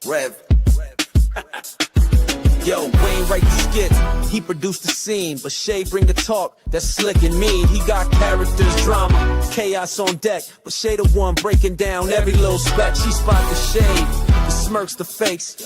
Rev. Yo, Wayne write the skits, he produced the scene, but Shay bring the talk, that's slick and mean. He got characters, drama, chaos on deck, but Shay the one breaking down every little speck. She spot the shade, the smirks, the fakes,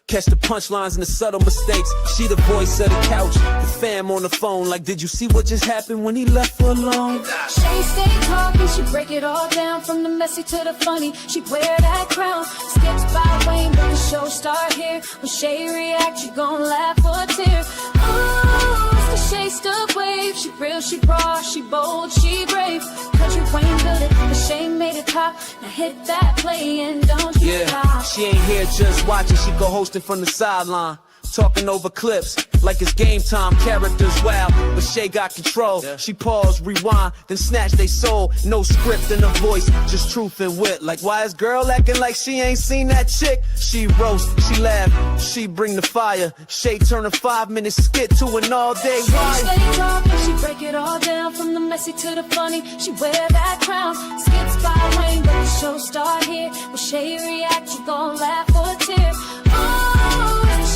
catch the punchlines and the subtle mistakes. She the voice of the couch, the fam on the phone, like did you see what just happened when he left her alone? Shay stay talking, she break it all down, from the messy to the funny, she wear that crown. Skits by Wayne, but the show start here. When Shay react, you gon' laugh or tear. Ooh, it's the Shay stuck wave. She real, she raw, she bold, she brave. Kountry Wayne built it, but Shay made it pop. Now hit that play and don't you stop. She ain't here just watching, she go hosting from the sideline. Talking over clips like it's game time, characters wild, but Shay got control. She pause, rewind, then snatch they soul. No script in her voice, just truth and wit. Like why is girl acting like she ain't seen that chick? She roast, she laugh, she bring the fire. Shay turn a 5-minute skit to an all-day ride. She stay talking, she break it all down, from the messy to the funny, she wear that crown. Skits by Wayne, but the show start here. When Shay react, you gon' laugh or tear.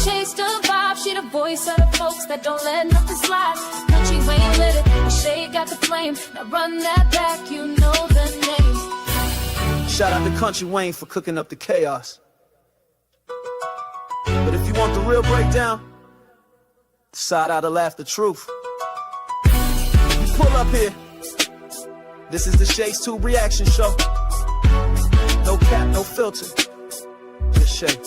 Shay's the vibe, she the voice of the folks that don't let nothing slide. Kountry Wayne lit it, and Shay got the flame. Now run that back, you know the name. Shout out to Kountry Wayne for cooking up the chaos. But if you want the real breakdown, decide how to laugh the truth. You pull up here. This is the Shay's Tube reaction show. No cap, no filter. Just Shay.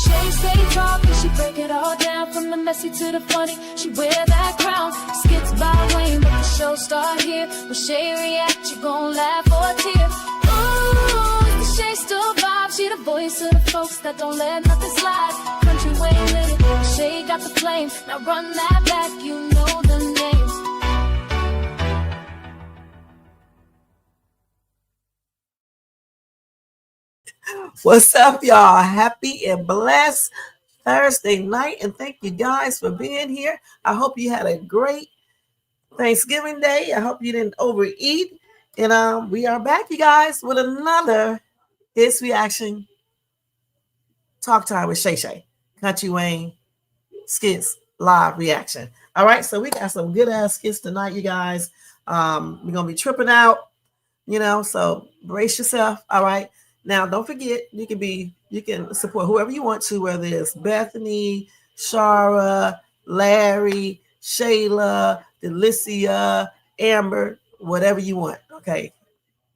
Shay stay talking, she break it all down, from the messy to the funny, she wear that crown. Skits by Wayne, but the show start here. When Shay react, you gon' laugh or tear. Ooh, it's the Shay still vibe, she the voice of the folks that don't let nothing slide. Kountry Wayne lit it, Shay got the flame. Now run that back, you know the name. What's up, y'all? Happy and blessed Thursday night, and thank you guys for being here. I hope you had a great Thanksgiving day. I hope you didn't overeat. And we are back, you guys, with another It's Reaction Talk Time with Shay. Kountry Wayne Skits live reaction. All right, so we got some good ass skits tonight, you guys. We're gonna be tripping out, so brace yourself. All right. Now, don't forget, you can support whoever you want to, whether it's Bethany, Sharray, Larry, Shayla, Delicia, Amber, whatever you want. Okay.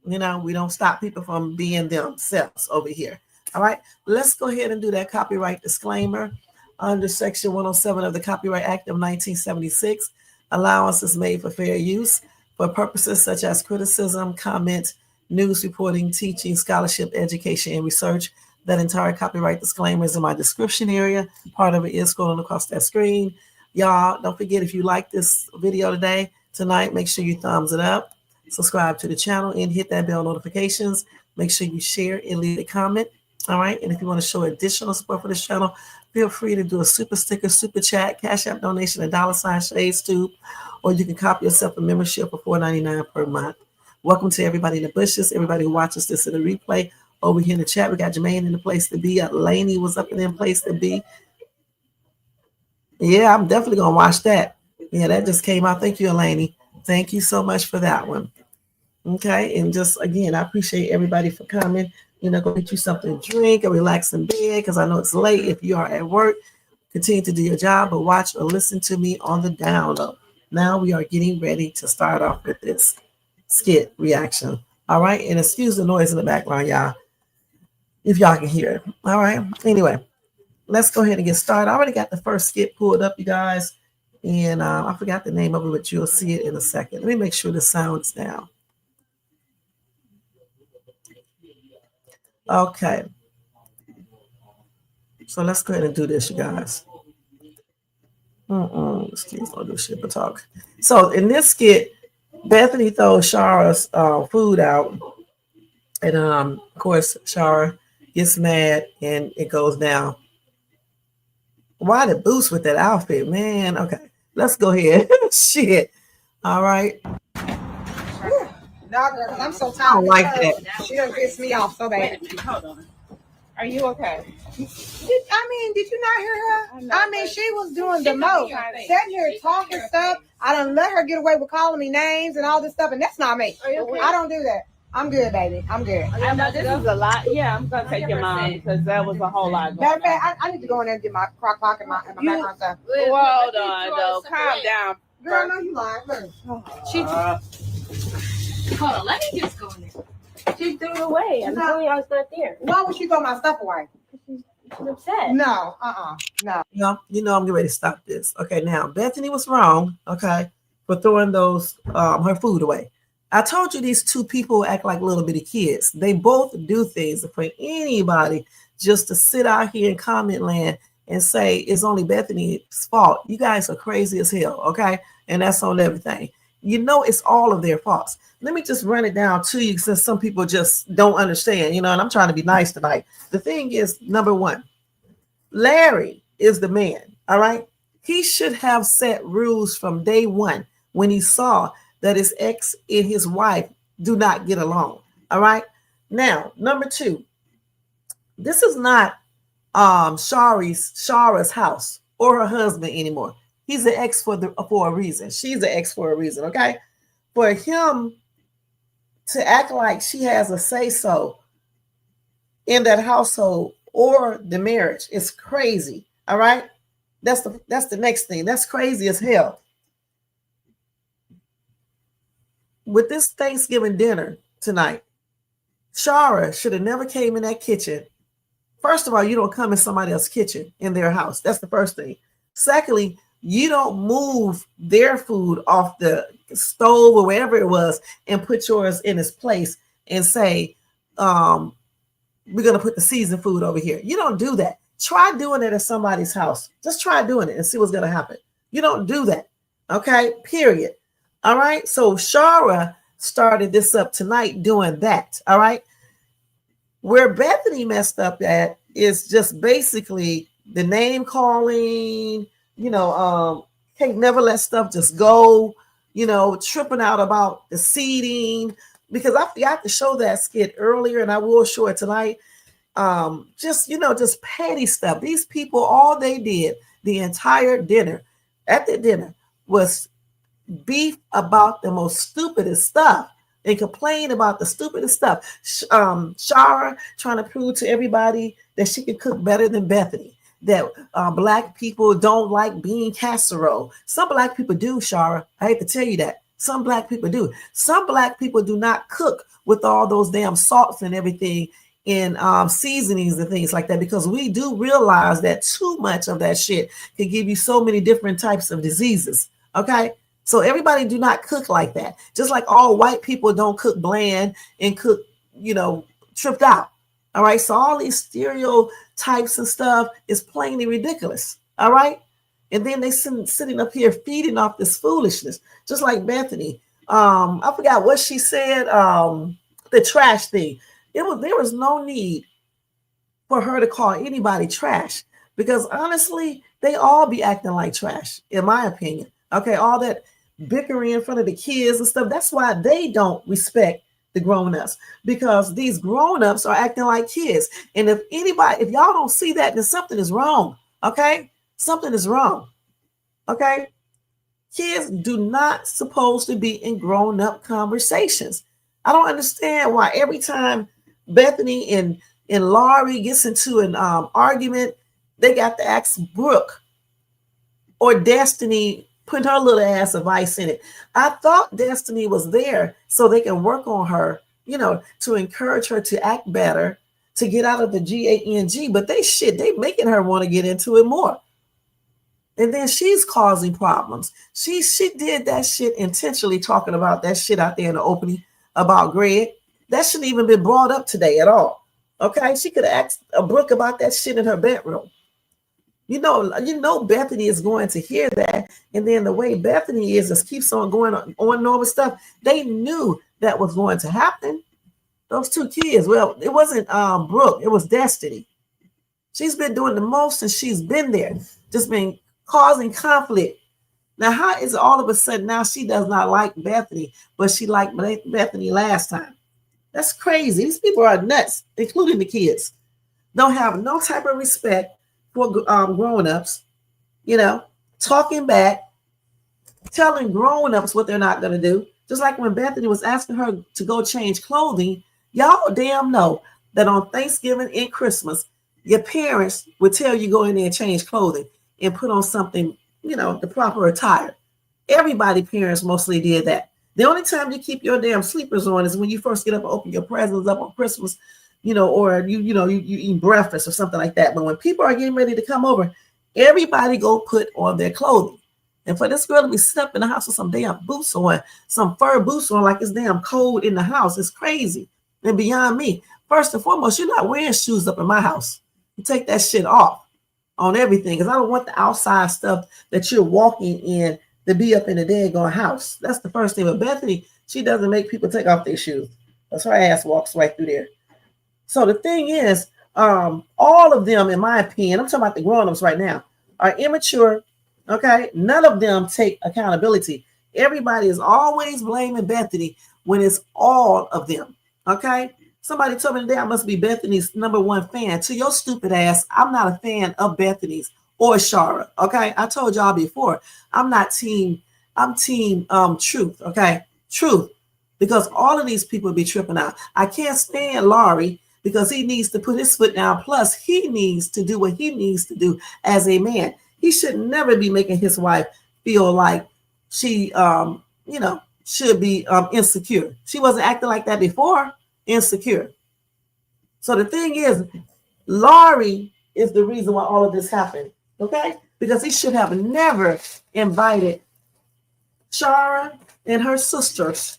We don't stop people from being themselves over here. All right. Let's go ahead and do that copyright disclaimer. Under Section 107 of the Copyright Act of 1976, allowance is made for fair use for purposes such as criticism, comment, news reporting, teaching, scholarship, education, and research. That entire copyright disclaimer is in my description area. Part of it is scrolling across that screen. Y'all, don't forget, if you like this video tonight, make sure you thumbs it up, subscribe to the channel, and hit that bell notifications. Make sure you share and leave a comment. All right. And if you want to show additional support for this channel, feel free to do a super sticker, super chat, Cash App donation, $, Shay's Tube, or you can copy yourself a membership for $4.99 per month. Welcome to everybody in the bushes, everybody who watches this in the replay. Over here in the chat, we got Jermaine in the place to be. Lainey was up in the place to be. Yeah, I'm definitely going to watch that. Yeah, that just came out. Thank you, Lainey. Thank you so much for that one. Okay, and just, again, I appreciate everybody for coming. Go get you something to drink or relax in bed, because I know it's late. If you are at work, continue to do your job, but watch or listen to me on the download. Now we are getting ready to start off with this skit reaction. All right, and excuse the noise in the background, y'all, if y'all can hear it. All right, anyway, let's go ahead and get started. I already got the first skit pulled up, you guys, and I forgot the name of it, but you'll see it in a second. Let me make sure the sound's down. Okay, so let's go ahead and do this, you guys. Excuse me, do shit but talk. So in this skit, Bethany throws Sharray's food out, and of course Sharray gets mad and it goes down. Why the boost with that outfit, man? Okay, let's go ahead. Shit. All right. No, because I'm so I tired. don't like that. She done pissed me off so bad. Hold on. Are you okay? Did you not hear her? I mean, she was doing the most. Sitting here talking stuff. I done let her get away with calling me names and all this stuff, and that's not me. Okay? I don't do that. I'm good, baby. I'm good. I know this is a lot. Yeah, I'm gonna take your mom because that was a whole lot. Matter of fact, I need to go in there and get my crock pot and my background stuff. Well, hold on, though. Calm down. Girl, no, you lying. Hold on, let me just go in there. She threw it away. I'm telling you, I was not there. Why would she throw my stuff away? She's upset. No, no. You know, I'm getting ready to stop this. Okay, now Bethany was wrong, okay, for throwing those her food away. I told you these two people act like little bitty kids. They both do things. For anybody just to sit out here in comment land and say it's only Bethany's fault, you guys are crazy as hell, okay? And that's on everything. You know, it's all of their faults. Let me just run it down to you since some people just don't understand, you know, and I'm trying to be nice tonight. The thing is, number one, Larry is the man, all right? He should have set rules from day one when he saw that his ex and his wife do not get along, all right? Now, number two, this is not Sharray's house or her husband anymore. He's an ex for a reason. She's an ex for a reason, okay? For him to act like she has a say-so in that household or the marriage is crazy, all right? That's the next thing. That's crazy as hell. With this Thanksgiving dinner tonight, Sharray should have never came in that kitchen. First of all, you don't come in somebody else's kitchen in their house. That's the first thing. Secondly, you don't move their food off the stove or wherever it was and put yours in its place and say, we're going to put the seasoned food over here. You don't do that. Try doing it at somebody's house. Just try doing it and see what's going to happen. You don't do that. Okay, period. All right. So Sharray started this up tonight doing that. All right. Where Bethany messed up at is just basically the name calling, you know, can't never let stuff just go, you know, tripping out about the seating, because I forgot to show that skit earlier and I will show it tonight. Just, you know, just petty stuff. These people, all they did the entire dinner was beef about the most stupidest stuff and complain about the stupidest stuff. Sharray trying to prove to everybody that she can cook better than Bethany. That Black people don't like bean casserole. Some Black people do, Sharray. I hate to tell you that. Some Black people do. Some Black people do not cook with all those damn salts and everything in seasonings and things like that, because we do realize that too much of that shit can give you so many different types of diseases. Okay? So everybody do not cook like that. Just like all white people don't cook bland and cook, you know, tripped out. All right. So all these stereotypes and stuff is plainly ridiculous. All right. And then they sitting up here feeding off this foolishness, just like Bethany. I forgot what she said. The trash thing. There was no need for her to call anybody trash, because honestly, they all be acting like trash, in my opinion. Okay. All that bickering in front of the kids and stuff. That's why they don't respect the grown-ups, because these grown-ups are acting like kids. And if y'all don't see that, then something is wrong. Okay, something is wrong. Okay, kids do not supposed to be in grown-up conversations. I don't understand why every time Bethany and Laurie gets into an argument, they got to ask Brooke or Destiny, put her little ass of ice in it. I thought Destiny was there so they can work on her, you know, to encourage her to act better, to get out of the GANG, but they making her want to get into it more. And then she's causing problems. She did that shit intentionally, talking about that shit out there in the opening about Greg. That shouldn't even been brought up today at all. Okay, she could have asked Brooke about that shit in her bedroom. You know, Bethany is going to hear that. And then the way Bethany just keeps on going on normal stuff. They knew that was going to happen. Those two kids. Well, it wasn't Brooke. It was Destiny. She's been doing the most since she's been there. Just been causing conflict Now, how is it all of a sudden now she does not like Bethany, but she liked Bethany last time? That's crazy. These people are nuts, including the kids. Don't have no type of respect for grown-ups, talking back, telling grown-ups what they're not going to do. Just like when Bethany was asking her to go change clothing, y'all damn know that on Thanksgiving and Christmas, your parents would tell you go in there and change clothing and put on something, the proper attire. Everybody, parents mostly did that. The only time you keep your damn sleepers on is when you first get up and open your presents up on Christmas, or you eat breakfast or something like that. But when people are getting ready to come over, everybody go put on their clothing. And for this girl to be sitting up in the house with some damn boots on, some fur boots on, like it's damn cold in the house, it's crazy and beyond me. First and foremost, you're not wearing shoes up in my house. You take that shit off on everything, because I don't want the outside stuff that you're walking in to be up in the daggone house. That's the first thing. But Bethany, she doesn't make people take off their shoes. That's her ass walks right through there. So the thing is, all of them, in my opinion, I'm talking about the grown-ups right now, are immature. Okay, none of them take accountability. Everybody is always blaming Bethany when it's all of them. Okay, somebody told me today I must be Bethany's #1 fan. To your stupid ass, I'm not a fan of Bethany's or Sharray. Okay, I told y'all before, I'm not team. I'm team Truth. Okay, Truth, because all of these people be tripping out. I can't stand Larry because he needs to put his foot down. Plus, he needs to do what he needs to do as a man. He should never be making his wife feel like she, should be insecure. She wasn't acting like that before, insecure. So the thing is, Laurie is the reason why all of this happened, okay? Because he should have never invited Sharray and her sisters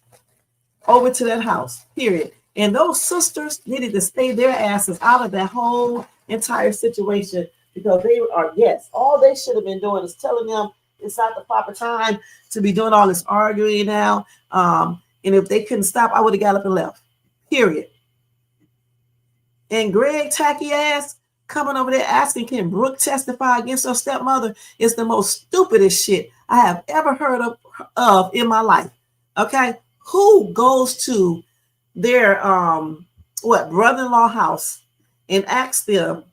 over to that house, period. And those sisters needed to stay their asses out of that whole entire situation, because they are guests. All they should have been doing is telling them it's not the proper time to be doing all this arguing now. And if they couldn't stop, I would have got up and left. Period. And Greg tacky ass coming over there asking, can Brooke testify against her stepmother? Is the most stupidest shit I have ever heard of in my life. Okay? Who goes to their brother-in-law house and asks him,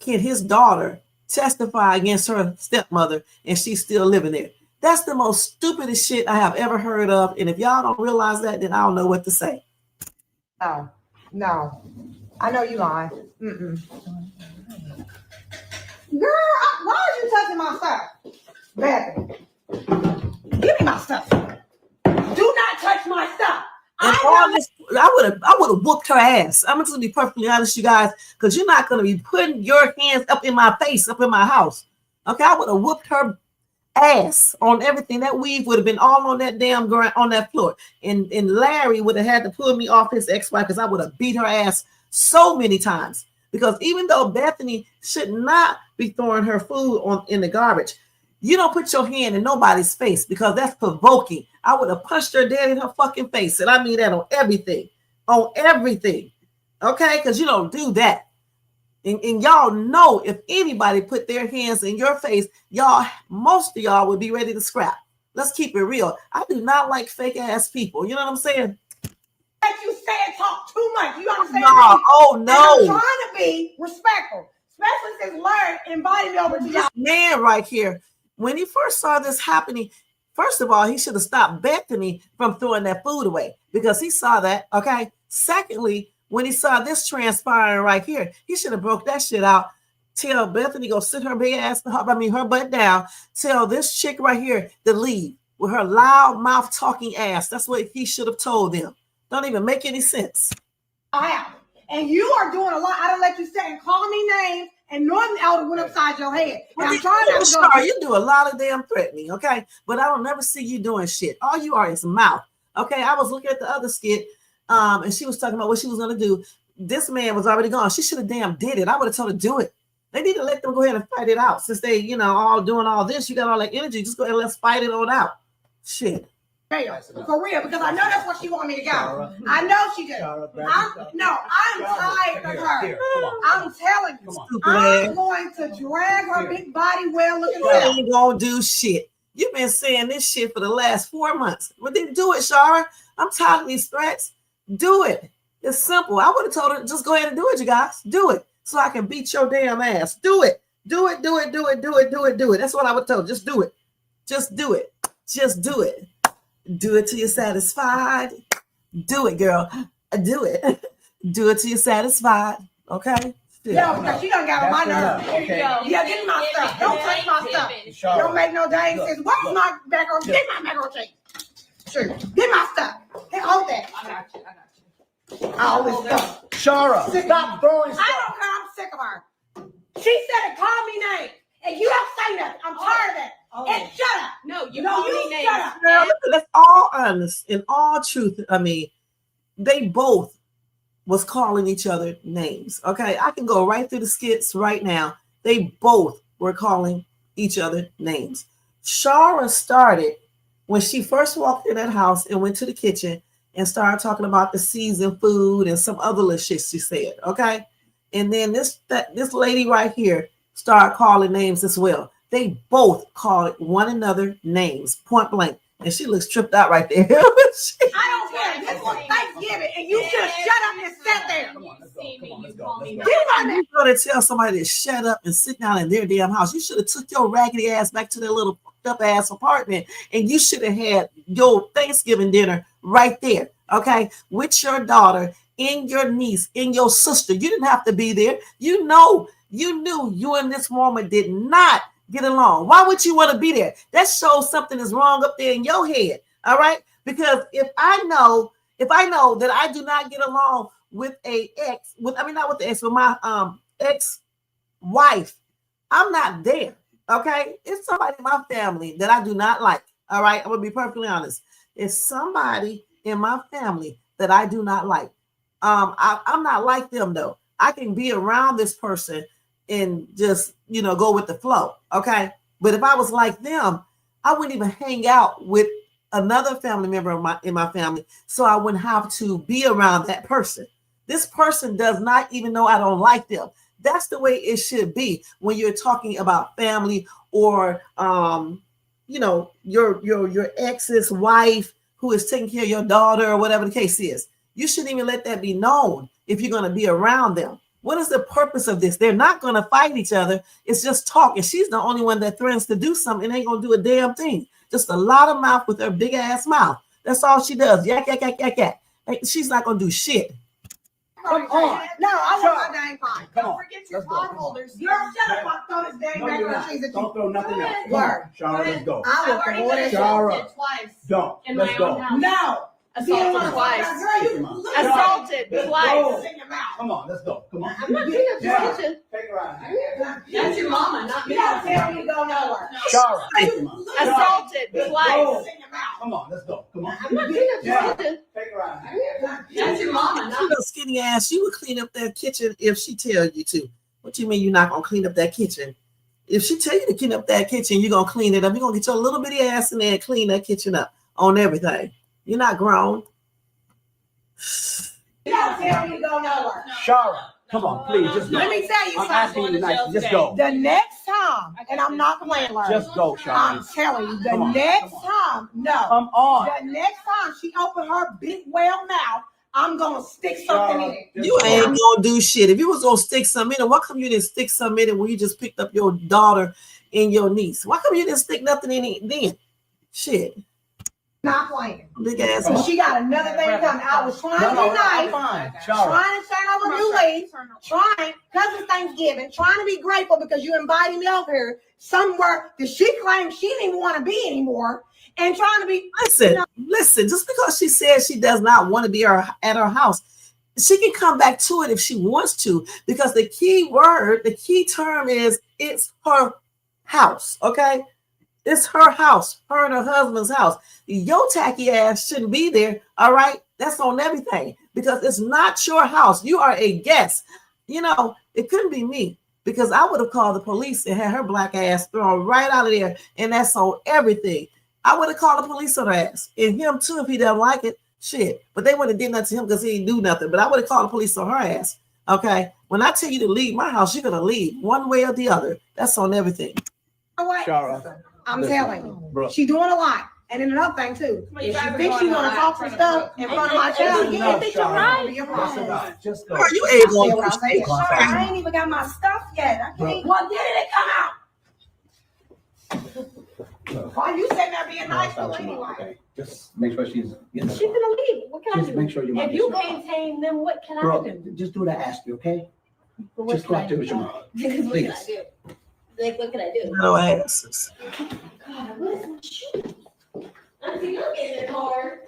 can his daughter testify against her stepmother and she's still living there? That's the most stupidest shit I have ever heard of. And if y'all don't realize that, then I don't know what to say. No. I know you lying. Girl, why are you touching my stuff? Bethany, give me my stuff. Do not touch my stuff. And all this, I would have whooped her ass. I'm just gonna be perfectly honest, you guys, because you're not gonna be putting your hands up in my face, up in my house. Okay, I would have whooped her ass on everything. That weave would have been all on that damn ground, on that floor. And Larry would have had to pull me off his ex-wife, because I would have beat her ass so many times. Because even though Bethany should not be throwing her food in the garbage, you don't put your hand in nobody's face, because that's provoking. I would have punched her dead in her fucking face. And I mean that on everything. On everything. Okay? Because you don't do that. And y'all know, if anybody put their hands in your face, most of y'all would be ready to scrap. Let's keep it real. I do not like fake ass people. You know what I'm saying? Like you say and talk too much. You understand? No, oh no. And I'm trying to be respectful. Especially since Larry invited me over to y'all. Man right here, when he first saw this happening, first of all, he should have stopped Bethany from throwing that food away, because he saw that, okay? Secondly, when he saw this transpiring right here, he should have broke that shit out. Tell Bethany go sit her big ass, her butt down. Tell this chick right here to leave with her loud mouth talking ass. That's what he should have told them. Don't even make any sense. I am. And you are doing a lot. I don't let you sit and call me names, and normally I would have went upside your head. And I'm trying not to go. You do a lot of damn threatening, okay? But I don't never see you doing shit. All you are is mouth. Okay, I was looking at the other skit, and she was talking about what she was gonna do. This man was already gone. She should have damn did it. I would have told her to do it. They need to let them go ahead and fight it out. Since they, all doing all this, you got all that energy. Just go ahead and let's fight it on out. Shit. For real, because I know that's what she want me to go. I know she did. I'm tired of her. I'm telling you, I'm going to drag her big body, well-looking. You ain't gonna do shit. You've been saying this shit for the last 4 months. But then do it, Sharray. I'm tired of these threats. Do it. It's simple. I would have told her, just go ahead and do it, you guys. Do it. So I can beat your damn ass. Do it. Do it, do it, do it, do it, do it, do it. That's what I would tell her. Just do it. Just do it. Just do it. Do it till you're satisfied. Do it, girl. Do it. Do it till you're satisfied. Okay? Yeah, because she done got on my nerves. Okay. Yeah, give me my stuff. Don't touch my stuff. Don't make no dang sense. What's my macaroni? Give my macaroni cheese. Sure. Give my stuff. Hey, hold that. I got you. All this stuff. Shara, stop throwing I stuff. don't care. I'm sick of her. She said it, call me names. And you don't say nothing. I'm tired of that. And shut up. No, you No, call you me shut names. up. Now, that's all honest. In all truth, I mean, they both was calling each other names. Okay, I can go right through the skits right now. They both were calling each other names. Shara started when she first walked in that house and went to the kitchen and started talking about the seasoned food and some other little shit she said. Okay, and then this lady right here started calling names as well. They both called one another names, point blank. And she looks tripped out right there. I don't care. This was Thanksgiving, and you should shut up and sit there. Come on, let's go. Come on, let's go. Let's go. Get on that. You gotta tell somebody to shut up and sit down in their damn house. You should have took your raggedy ass back to their little fucked up ass apartment, and you should have had your Thanksgiving dinner right there, okay, with your daughter and your niece and your sister. You didn't have to be there. You knew you and this woman did not get along. Why would you want to be there? That shows something is wrong up there in your head. All right. Because if I know that I do not get along with with my ex-wife, I'm not there. Okay. It's somebody in my family that I do not like. All right. I'm gonna be perfectly honest. It's somebody in my family that I do not like. I'm not like them though. I can be around this person and just, go with the flow. Okay. But if I was like them, I wouldn't even hang out with another family member in my family. So I wouldn't have to be around that person. This person does not even know I don't like them. That's the way it should be when you're talking about family or, your ex's wife who is taking care of your daughter or whatever the case is. You shouldn't even let that be known if you're going to be around them. What is the purpose of this? They're not going to fight each other. It's just talk. And she's the only one that threatens to do something and ain't going to do a damn thing. Just a lot of mouth with her big ass mouth. That's all she does. Yak, yak, yak, yak, yak. She's not going to do shit. Come on. No, I want my dang pie. Come on. Forget your Let's go. potholders. Girl, shut up. I throw this dang No, you're macaroni not. cheese at Don't you. throw nothing else. Come Word. on, Shara, let's go. I I've will already throw been it. Shara. assaulted twice. Don't. In Let's my go. own house. No. Assaulted twice. Girl, you Assaulted Let's twice. go. in your mouth. Come on, let's go. Come on. I'm not doing Yeah. that. Take her out. That's your mama, not You me. don't tell me to go nowhere. Shara, come on. Assaulted Let's twice. go. In your mouth. Come on, let's go. Come on. I'm not doing Yeah. that. Take her out. That's your mama, not me. Little skinny ass, you would clean up that kitchen if she tell you to. What you mean you're not going to clean up that kitchen? If she tell you to clean up that kitchen, you're going to clean it up. You're going to get your little bitty ass in there and clean that kitchen up on everything. You're not grown. You don't tell me to go nowhere. Shara, come on, please, just go. Let me tell you I'm asking something. you nicely, just go. The next time, and I'm not playing, Larry. Just go, I'm Shara. telling you, the Come on, next come on. time, no. Come on. The next time she open her big well mouth, I'm gonna stick something in it. You ain't gonna do shit. If you was gonna stick some in it, why come you didn't stick some in it when you just picked up your daughter and your niece? Why come you didn't stick nothing in it then? Shit. Not playing. Big ass. So she got another thing coming. I was trying to be I'm nice, fine. Shara. trying to turn over new leaves, trying, because it's Thanksgiving, trying to be grateful because you invited me over here somewhere that she claims she didn't even want to be anymore, and trying to be. Listen, just because she says she does not want to be at her house, she can come back to it if she wants to, because the key term is it's her house, okay? It's her house, her and her husband's house. Your tacky ass shouldn't be there, all right? That's on everything, because it's not your house. You are a guest. It couldn't be me, because I would have called the police and had her black ass thrown right out of there, and that's on everything. I would have called the police on her ass, and him too if he doesn't like it. Shit, but they wouldn't have did nothing to him because he didn't do nothing. But I would have called the police on her ass. Okay, when I tell you to leave my house, you're gonna leave one way or the other. That's on everything. You know what? Shara. I'm Listen, telling you. bro. She's doing a lot. And then another thing too, if she thinks she's gonna talk some stuff in front of my child, you think you're right. You're That's right. enough. Just go. Girl, you I ain't said going what I said. to I ain't even got my stuff yet. I can't. Well, did it come out? Why you sitting there being nice to anyway? Okay. Just make sure she's getting She's gonna leave. What can I Just do? make sure your mom If you gets maintain, then what can Bro, I do? just do the Ashley, okay? But what Just can go I out there do? with your mom. What can I Please. do? Like, what can I do? No asses. God, what is my shoes? Auntie, you're getting it hard.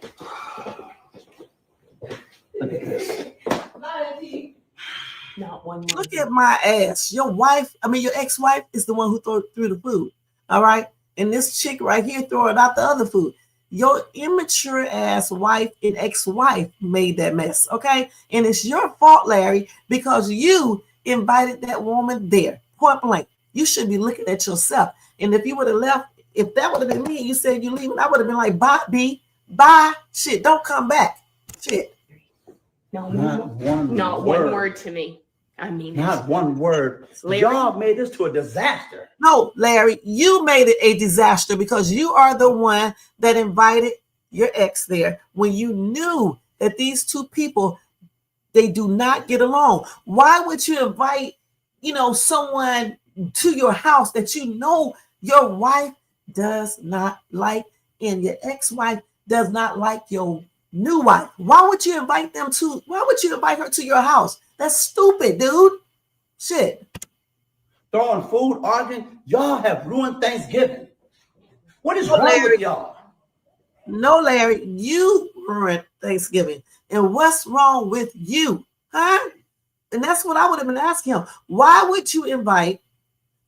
Look at this. Bye, Auntie. Not one more. Look at my ass. Your wife, I mean your ex-wife is the one who threw the food. All right. And this chick right here throwing out the other food. Your immature ass wife and ex-wife made that mess. Okay. And it's your fault, Larry, because you invited that woman there. Point blank. You should be looking at yourself. And if you would have left, if that would have been me, you said you leaving, I would have been like, bye, B, bye. Shit, don't come back. Shit. Not Not one word to me. I mean, Not one word. Larry. Y'all made this to a disaster. No, Larry, you made it a disaster because you are the one that invited your ex there when you knew that these two people, they do not get along. Why would you invite, someone to your house that you know your wife does not like and your ex-wife does not like your new wife? Why would you invite her to your house? That's stupid, dude. Shit. Throwing food, arguing. Y'all have ruined Thanksgiving. What is Oh, wrong Larry. with y'all? No, Larry, you ruined Thanksgiving. And what's wrong with you? Huh? And that's what I would have been asking him. Why would you invite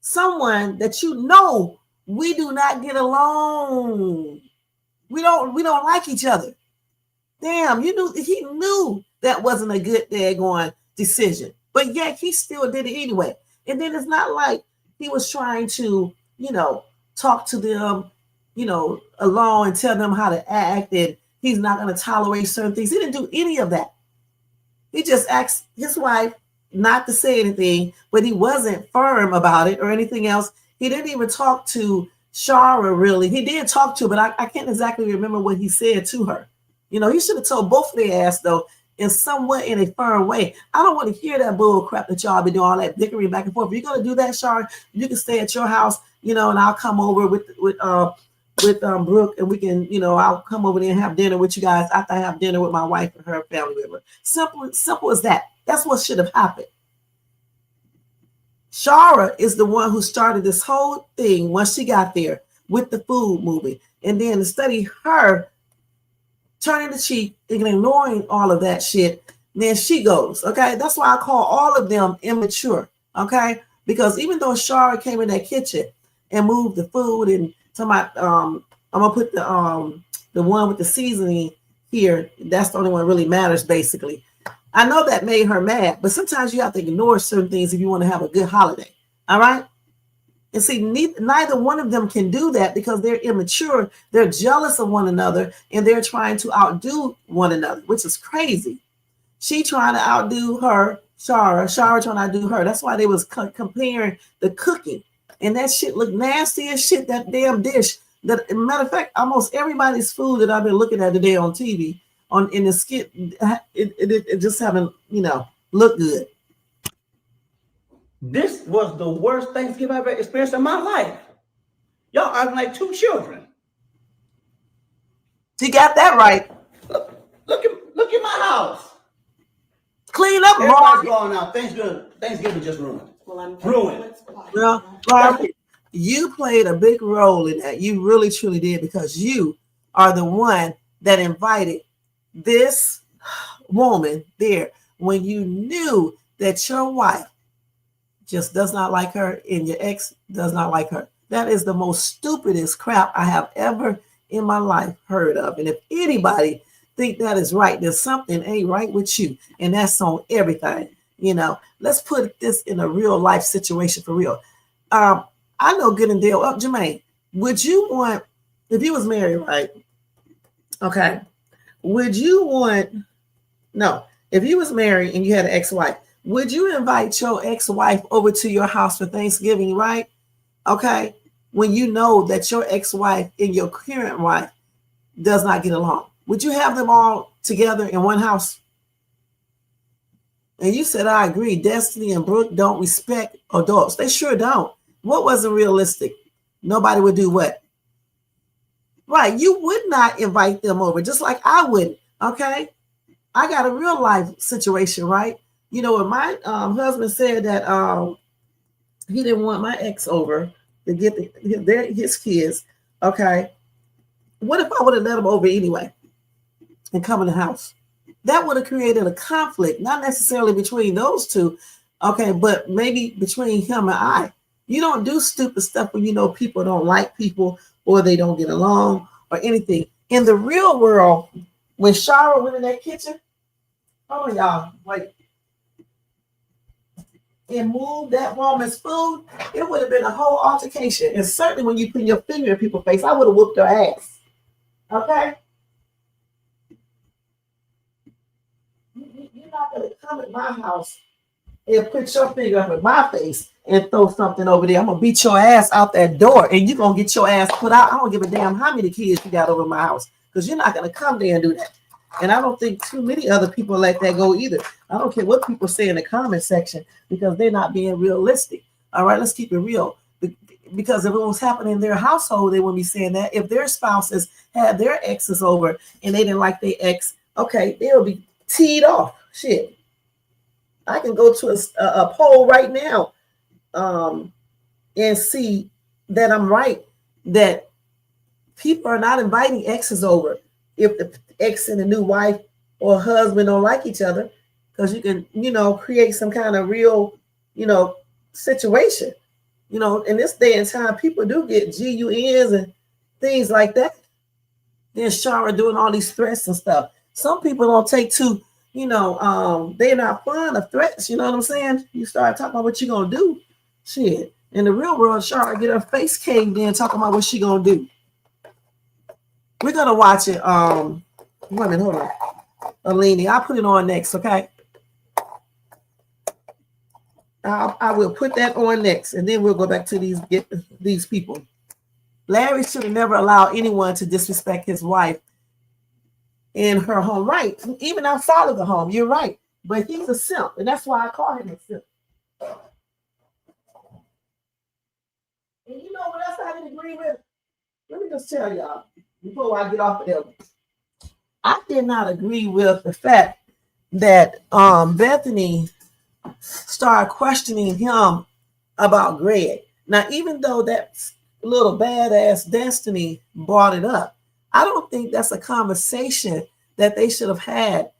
someone that you know we do not get along? We don't like each other. Damn, he knew that wasn't a good daggone decision. But yet he still did it anyway. And then it's not like he was trying to, talk to them, along and tell them how to act, and he's not going to tolerate certain things. He didn't do any of that. He just asked his wife not to say anything, but he wasn't firm about it or anything else. He didn't even talk to Sharray, really. He did talk to her, but I can't exactly remember what he said to her. He should have told both of their ass, though, in somewhat in a firm way. I don't want to hear that bull crap that y'all be doing, all that bickering back and forth. If you're going to do that, Sharray, you can stay at your house, and I'll come over with Brooke, and we can, I'll come over there and have dinner with you guys after I have dinner with my wife and her family member. Simple as that. That's what should have happened. Sharray is the one who started this whole thing once she got there with the food movie. And then to study her turning the cheek and ignoring all of that shit, then she goes, okay? That's why I call all of them immature, okay? Because even though Sharray came in that kitchen and moved the food and talking about, I'm gonna put the one with the seasoning here, that's the only one that really matters, basically. I know that made her mad, but sometimes you have to ignore certain things if you want to have a good holiday, all right? And see, neither one of them can do that because they're immature. They're jealous of one another, and they're trying to outdo one another, which is crazy. She trying to outdo her, Sharray trying to outdo her. That's why they was comparing the cooking. And that shit looked nasty as shit, that damn dish. Matter of fact, almost everybody's food that I've been looking at today on TV, in the skit, it just haven't, looked good. This was the worst Thanksgiving I've ever experienced in my life. Y'all acting like two children. She got that right. Look at my house. Clean up, Everybody's Mark. gone now. Thanksgiving just ruined. well, I'm Ruined. Well, Mark, you played a big role in that. You really, truly did, because you are the one that invited this woman there when you knew that your wife just does not like her and your ex does not like her. That is the most stupidest crap I have ever in my life heard of. And if anybody think that is right, there's something ain't right with you. And that's on everything. Let's put this in a real life situation for real. I know good and deal. Jermaine, would you want, if you was married, right? Okay. If you was married and you had an ex-wife, would you invite your ex-wife over to your house for Thanksgiving, right? Okay. when you know that your ex-wife and your current wife does not get along? Would you have them all together in one house? And you said, I agree, Destiny and Brooke don't respect adults. They sure don't. What wasn't realistic? Nobody would do what? Right, you would not invite them over, just like I wouldn't, okay? I got a real life situation, right? You know, when my husband said that he didn't want my ex over to get his kids, okay? What if I would have let him over anyway and come in the house? That would have created a conflict, not necessarily between those two, okay, but maybe between him and I. You don't do stupid stuff when you know people don't like people or they don't get along or anything. In the real world, when Sharray went in that kitchen, hold on, y'all, wait, and moved that woman's food, it would have been a whole altercation. And certainly when you put your finger in people's face, I would have whooped her ass. Okay? You're not going to come at my house and put your finger up in my face and throw something over there. I'm going to beat your ass out that door and you're going to get your ass put out. I don't give a damn how many kids you got over my house because you're not going to come there and do that. And I don't think too many other people let that go either. I don't care what people say in the comment section because they're not being realistic. All right, let's keep it real. Because if it was happening in their household, they wouldn't be saying that. If their spouses had their exes over and they didn't like their ex, okay, they'll be teed off. Shit. I can go to a poll right now and see that I'm right, that people are not inviting exes over if the ex and the new wife or husband don't like each other, because you can, create some kind of real, situation. In this day and time, people do get GUNs and things like that. Then Sharray doing all these threats and stuff. Some people don't take to, they're not fond of threats. You know what I'm saying? You start talking about what you're going to do. Shit. In the real world, Sharray get her face caved in talking about what she going to do. We're going to watch it. Wait a minute, hold on. Alini, I'll put it on next, okay? I will put that on next, and then we'll go back to these people. Larry should have never allowed anyone to disrespect his wife in her home. Right, even outside of the home, you're right. But he's a simp, and that's why I call him a simp. And you know what else I didn't agree with? Let me just tell y'all before I get off of them. I did not agree with the fact that Bethany started questioning him about Greg. Now, even though that little badass Destiny brought it up, I don't think that's a conversation that they should have had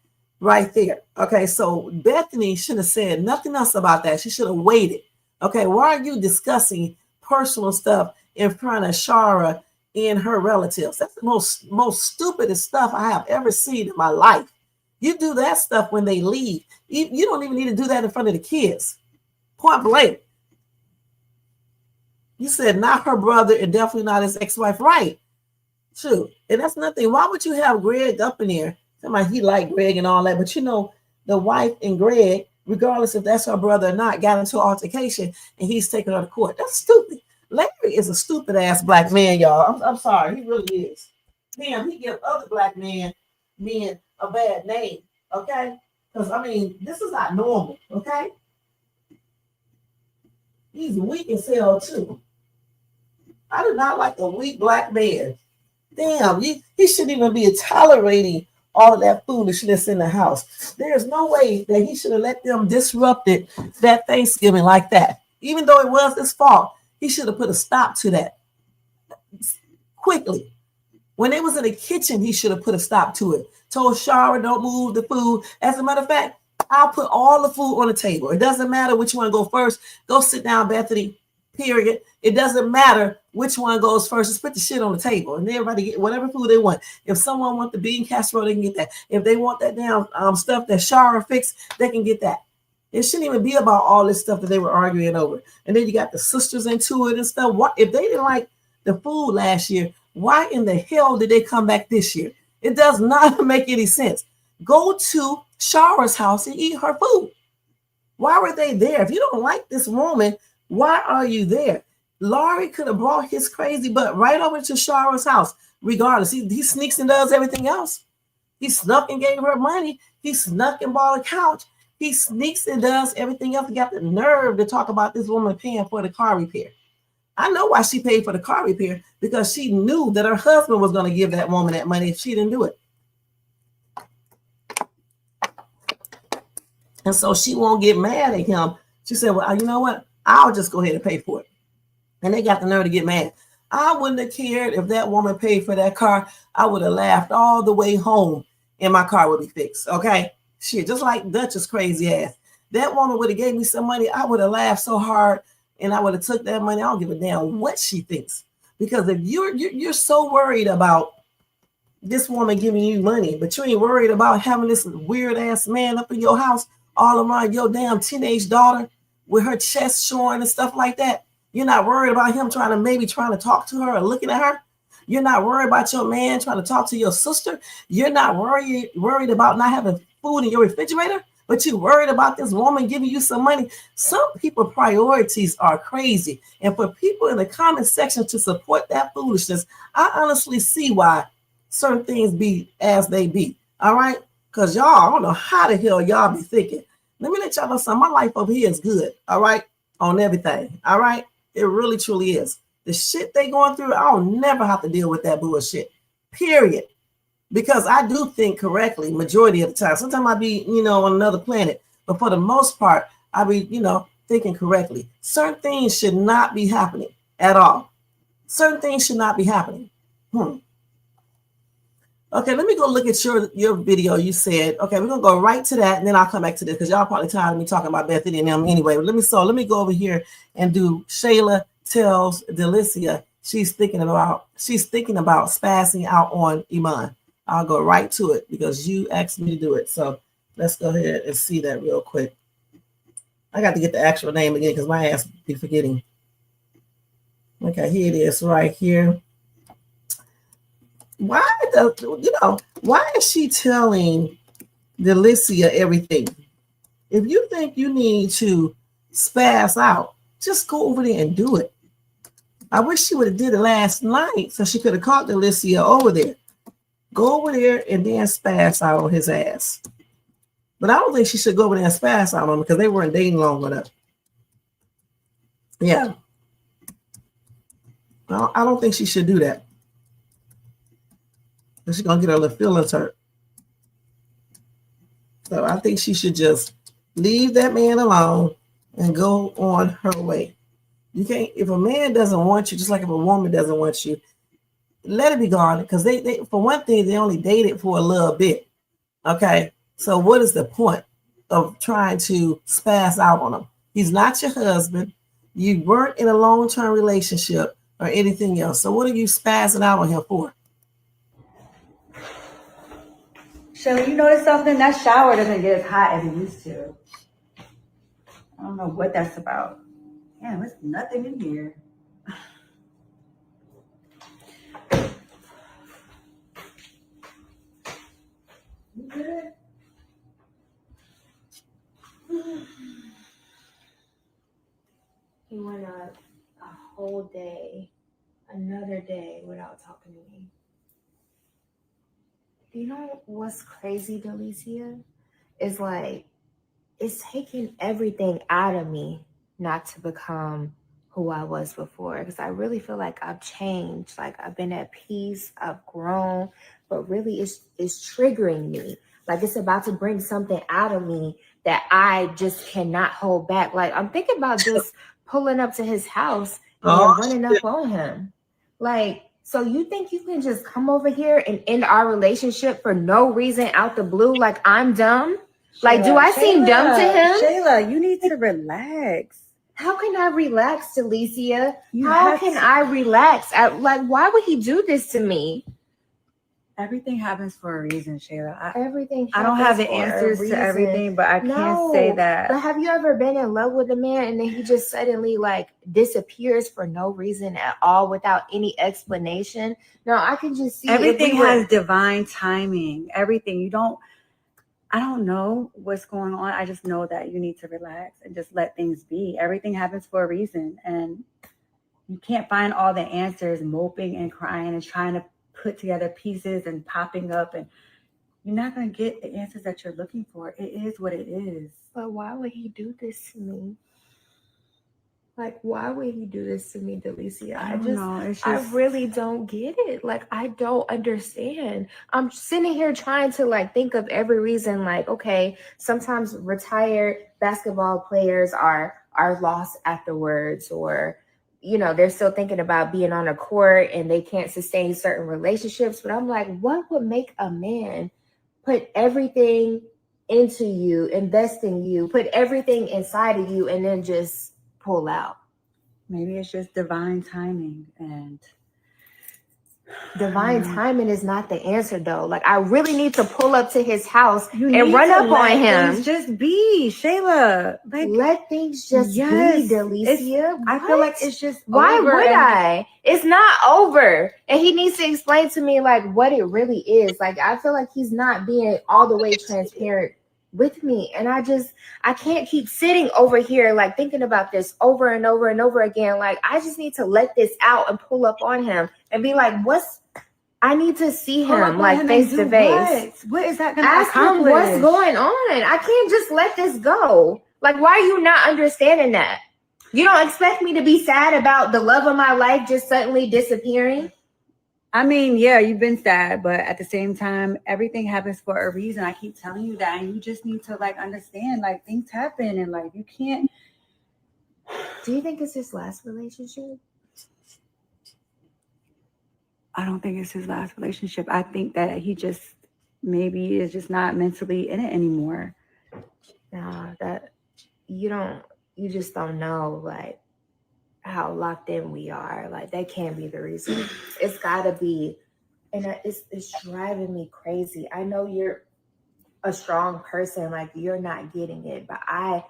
right there. Okay, so Bethany should have said nothing else about that. She should have waited. Okay, why are you discussing personal stuff in front of Sharray and her relatives? That's the most stupidest stuff I have ever seen in my life. You do that stuff when they leave. You don't even need to do that in front of the kids. Point blank. You said not her brother and definitely not his ex-wife. Right. True. And that's nothing. Why would you have Greg up in there? Somebody he liked Greg and all that. But the wife and Greg, regardless if that's her brother or not, got into an altercation and he's taking her to court. That's stupid. Larry is a stupid ass black man, y'all. I'm sorry. He really is. Damn, he give other black men a bad name. Okay? Because, this is not normal. Okay? He's weak as hell, too. I do not like a weak black man. Damn, he shouldn't even be tolerating all of that foolishness in the house. There's no way that he should have let them disrupt that Thanksgiving like that. Even though it was his fault, he should have put a stop to that quickly. When they was in the kitchen, he should have put a stop to it. Told Sharray, don't move the food. As a matter of fact, I'll put all the food on the table. It doesn't matter which one go first. Go sit down, Bethany, period. It doesn't matter which one goes first. Just put the shit on the table and everybody get whatever food they want. If someone wants the bean casserole, they can get that. If they want that damn stuff that Sharray fixed, they can get that. It shouldn't even be about all this stuff that they were arguing over. And then you got the sisters into it and stuff. What if they didn't like the food last year? Why in the hell did they come back this year? It does not make any sense. Go to Sharray's house and eat her food. Why were they there? If you don't like this woman, why are you there? Laurie could have brought his crazy butt right over to Sharray's house, regardless. He sneaks and does everything else. He snuck and gave her money. He snuck and bought a couch. He sneaks and does everything else. He got the nerve to talk about this woman paying for the car repair. I know why she paid for the car repair, because she knew that her husband was going to give that woman that money if she didn't do it. And so she won't get mad at him. She said, well, you know what? I'll just go ahead and pay for it. And they got the nerve to get mad. I wouldn't have cared if that woman paid for that car. I would have laughed all the way home and my car would be fixed. Okay? Shit, just like Dutch's crazy ass. That woman would have gave me some money. I would have laughed so hard and I would have took that money. I don't give a damn what she thinks. Because if you're so worried about this woman giving you money, but you ain't worried about having this weird ass man up in your house all around your damn teenage daughter with her chest showing and stuff like that. You're not worried about him trying to talk to her or looking at her. You're not worried about your man trying to talk to your sister. You're not worried about not having food in your refrigerator, but you're worried about this woman giving you some money. Some people's priorities are crazy. And for people in the comment section to support that foolishness, I honestly see why certain things be as they be. All right? Because y'all, I don't know how the hell y'all be thinking. Let me let y'all know something. My life over here is good. All right? On everything. All right? It really, truly is. The shit they going through, I'll never have to deal with that bullshit. Period. Because I do think correctly majority of the time. Sometimes I be, on another planet. But for the most part, I be, thinking correctly. Certain things should not be happening at all. Certain things should not be happening. Okay, let me go look at your video. You said, okay, we're going to go right to that, and then I'll come back to this because y'all probably tired of me talking about Bethany and them anyway. But let me go over here and do Shayla tells Delicia she's thinking about spazzing out on Iman. I'll go right to it because you asked me to do it. So let's go ahead and see that real quick. I got to get the actual name again because my ass be forgetting. Okay, here it is right here. Why is she telling Delicia everything? If you think you need to spaz out, just go over there and do it. I wish she would have did it last night so she could have caught Delicia over there. Go over there and then spaz out on his ass. But I don't think she should go over there and spaz out on him because they weren't dating long enough. Yeah. No, I don't think she should do that. She's going to get her little feelings hurt. So I think she should just leave that man alone and go on her way. You can't, if a man doesn't want you, just like if a woman doesn't want you, let it be gone. Because they for one thing, they only dated for a little bit. Okay. So what is the point of trying to spaz out on him? He's not your husband. You weren't in a long-term relationship or anything else. So what are you spazzing out on him for? Shelly, you notice something? That shower doesn't get as hot as it used to. I don't know what that's about. Damn, there's nothing in here. You good? He went a whole day, another day without talking to me. You know what's crazy, Delicia? Is like, it's taking everything out of me not to become who I was before. Because I really feel like I've changed. Like I've been at peace, I've grown, but really it's triggering me. Like it's about to bring something out of me that I just cannot hold back. Like I'm thinking about just pulling up to his house and running up on him. Like, so you think you can just come over here and end our relationship for no reason out the blue? Like I'm dumb? Like, do I seem dumb to him? Shayla, you need to relax. How can I relax, Delicia? How can I relax? Like, why would he do this to me? Everything happens for a reason, Shayla. I don't have the answers to everything, but I can't say that. But have you ever been in love with a man and then he just suddenly like disappears for no reason at all without any explanation? No, I can just see everything has divine timing. Everything. I don't know what's going on. I just know that you need to relax and just let things be. Everything happens for a reason. And you can't find all the answers, moping and crying and trying to put together pieces and popping up, and you're not going to get the answers that you're looking for. It is what it is. But why would he do this to me? Like, why would he do this to me, Delicia? I don't know. It's just, I really don't get it. Like, I don't understand. I'm sitting here trying to like think of every reason. Like, okay, sometimes retired basketball players are lost afterwards, or you know, they're still thinking about being on a court and they can't sustain certain relationships. But I'm like, what would make a man put everything into you, invest in you, put everything inside of you, and then just pull out? Maybe it's just divine timing, and divine timing is not the answer though. Like, I really need to pull up to his house you and run up on him. Just be Shayla. Like, let things just be, Delicia. I feel like it's just why over would I? It's not over, and he needs to explain to me like what it really is. Like, I feel like he's not being all the way transparent with me, and I can't keep sitting over here like thinking about this over and over and over again. Like, I just need to let this out and pull up on him and be like, I need to see him like face to face. What is that going to ask accomplish? him what's going on. I can't just let this go. Like, why are you not understanding that? You don't expect me to be sad about the love of my life just suddenly disappearing? I mean, yeah, you've been sad, but at the same time, everything happens for a reason. I keep telling you that, and you just need to like understand, like, things happen, and like, you can't. Do you think it's his last relationship? I don't think it's his last relationship. I think that he just maybe is just not mentally in it anymore. Nah, that you just don't know like how locked in we are. Like, that can't be the reason. It's gotta be, and it's driving me crazy. I know you're a strong person, like you're not getting it, but I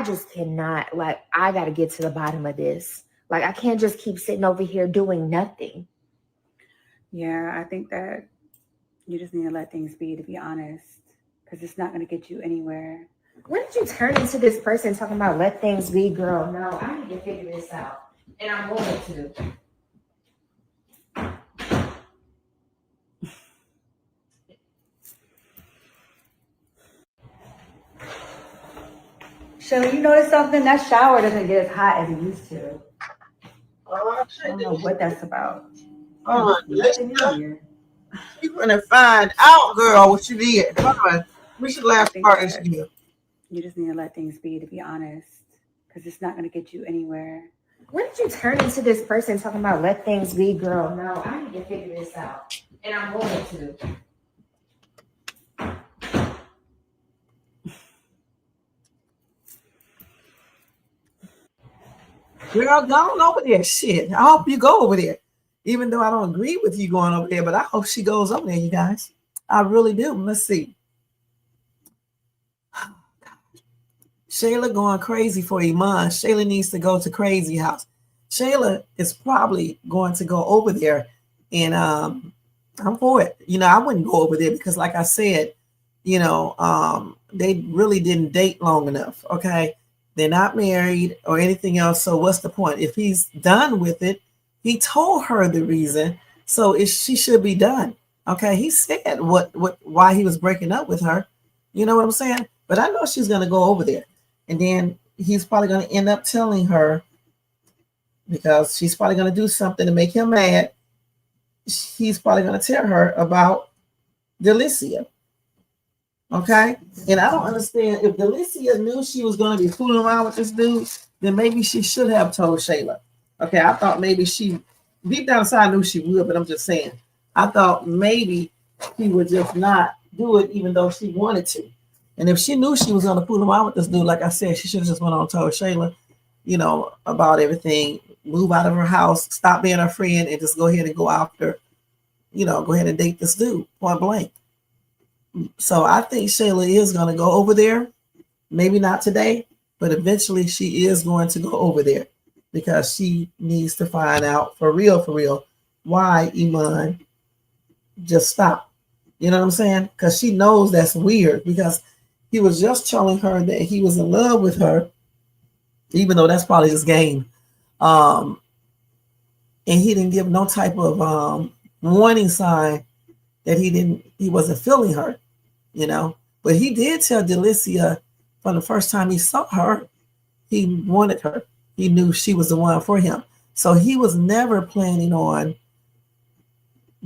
just cannot. Like, I gotta get to the bottom of this. Like, I can't just keep sitting over here doing nothing. Yeah, I think that you just need to let things be, to be honest, because it's not going to get you anywhere. When did you turn into this person talking about let things be, girl? No, I need to figure this out, and I'm going to. Shelly, you notice something? That shower doesn't get as hot as it used to. I don't know what that's about. Listen, she's gonna find out, girl, what you did. Come on. We should last part is here. You just need to let things be, to be honest, because it's not going to get you anywhere. When did you turn into this person talking about let things be, girl? No, I need to figure this out, and I'm going to. Girl, go on over there. Shit. I hope you go over there. Even though I don't agree with you going over there, but I hope she goes over there, you guys. I really do. Let's see. Shayla going crazy for Iman. Shayla needs to go to Crazy House. Shayla is probably going to go over there, and I'm for it. You know, I wouldn't go over there because, like I said, you know, they really didn't date long enough. Okay, they're not married or anything else. So what's the point? If he's done with it, he told her the reason, so she should be done. Okay, he said why he was breaking up with her. You know what I'm saying? But I know she's gonna go over there, and then he's probably gonna end up telling her, because she's probably gonna do something to make him mad. He's probably gonna tell her about Delicia. Okay, and I don't understand, if Delicia knew she was gonna be fooling around with this dude, then maybe she should have told Shayla. Okay, I thought maybe she deep down inside knew she would, but I'm just saying, I thought maybe she would just not do it even though she wanted to. And if she knew she was going to fool around with this dude, like I said, she should have just went on and told Shayla, you know, about everything, move out of her house, stop being her friend, and just go ahead and go after, you know, go ahead and date this dude, point blank. So I think Shayla is going to go over there. Maybe not today, but eventually she is going to go over there, because she needs to find out for real, why Iman just stopped. You know what I'm saying? Because she knows that's weird, because he was just telling her that he was in love with her, even though that's probably his game. and he didn't give no type of warning sign that he wasn't feeling her, you know. But he did tell Delicia from the first time he saw her, he wanted her. He knew she was the one for him. So he was never planning on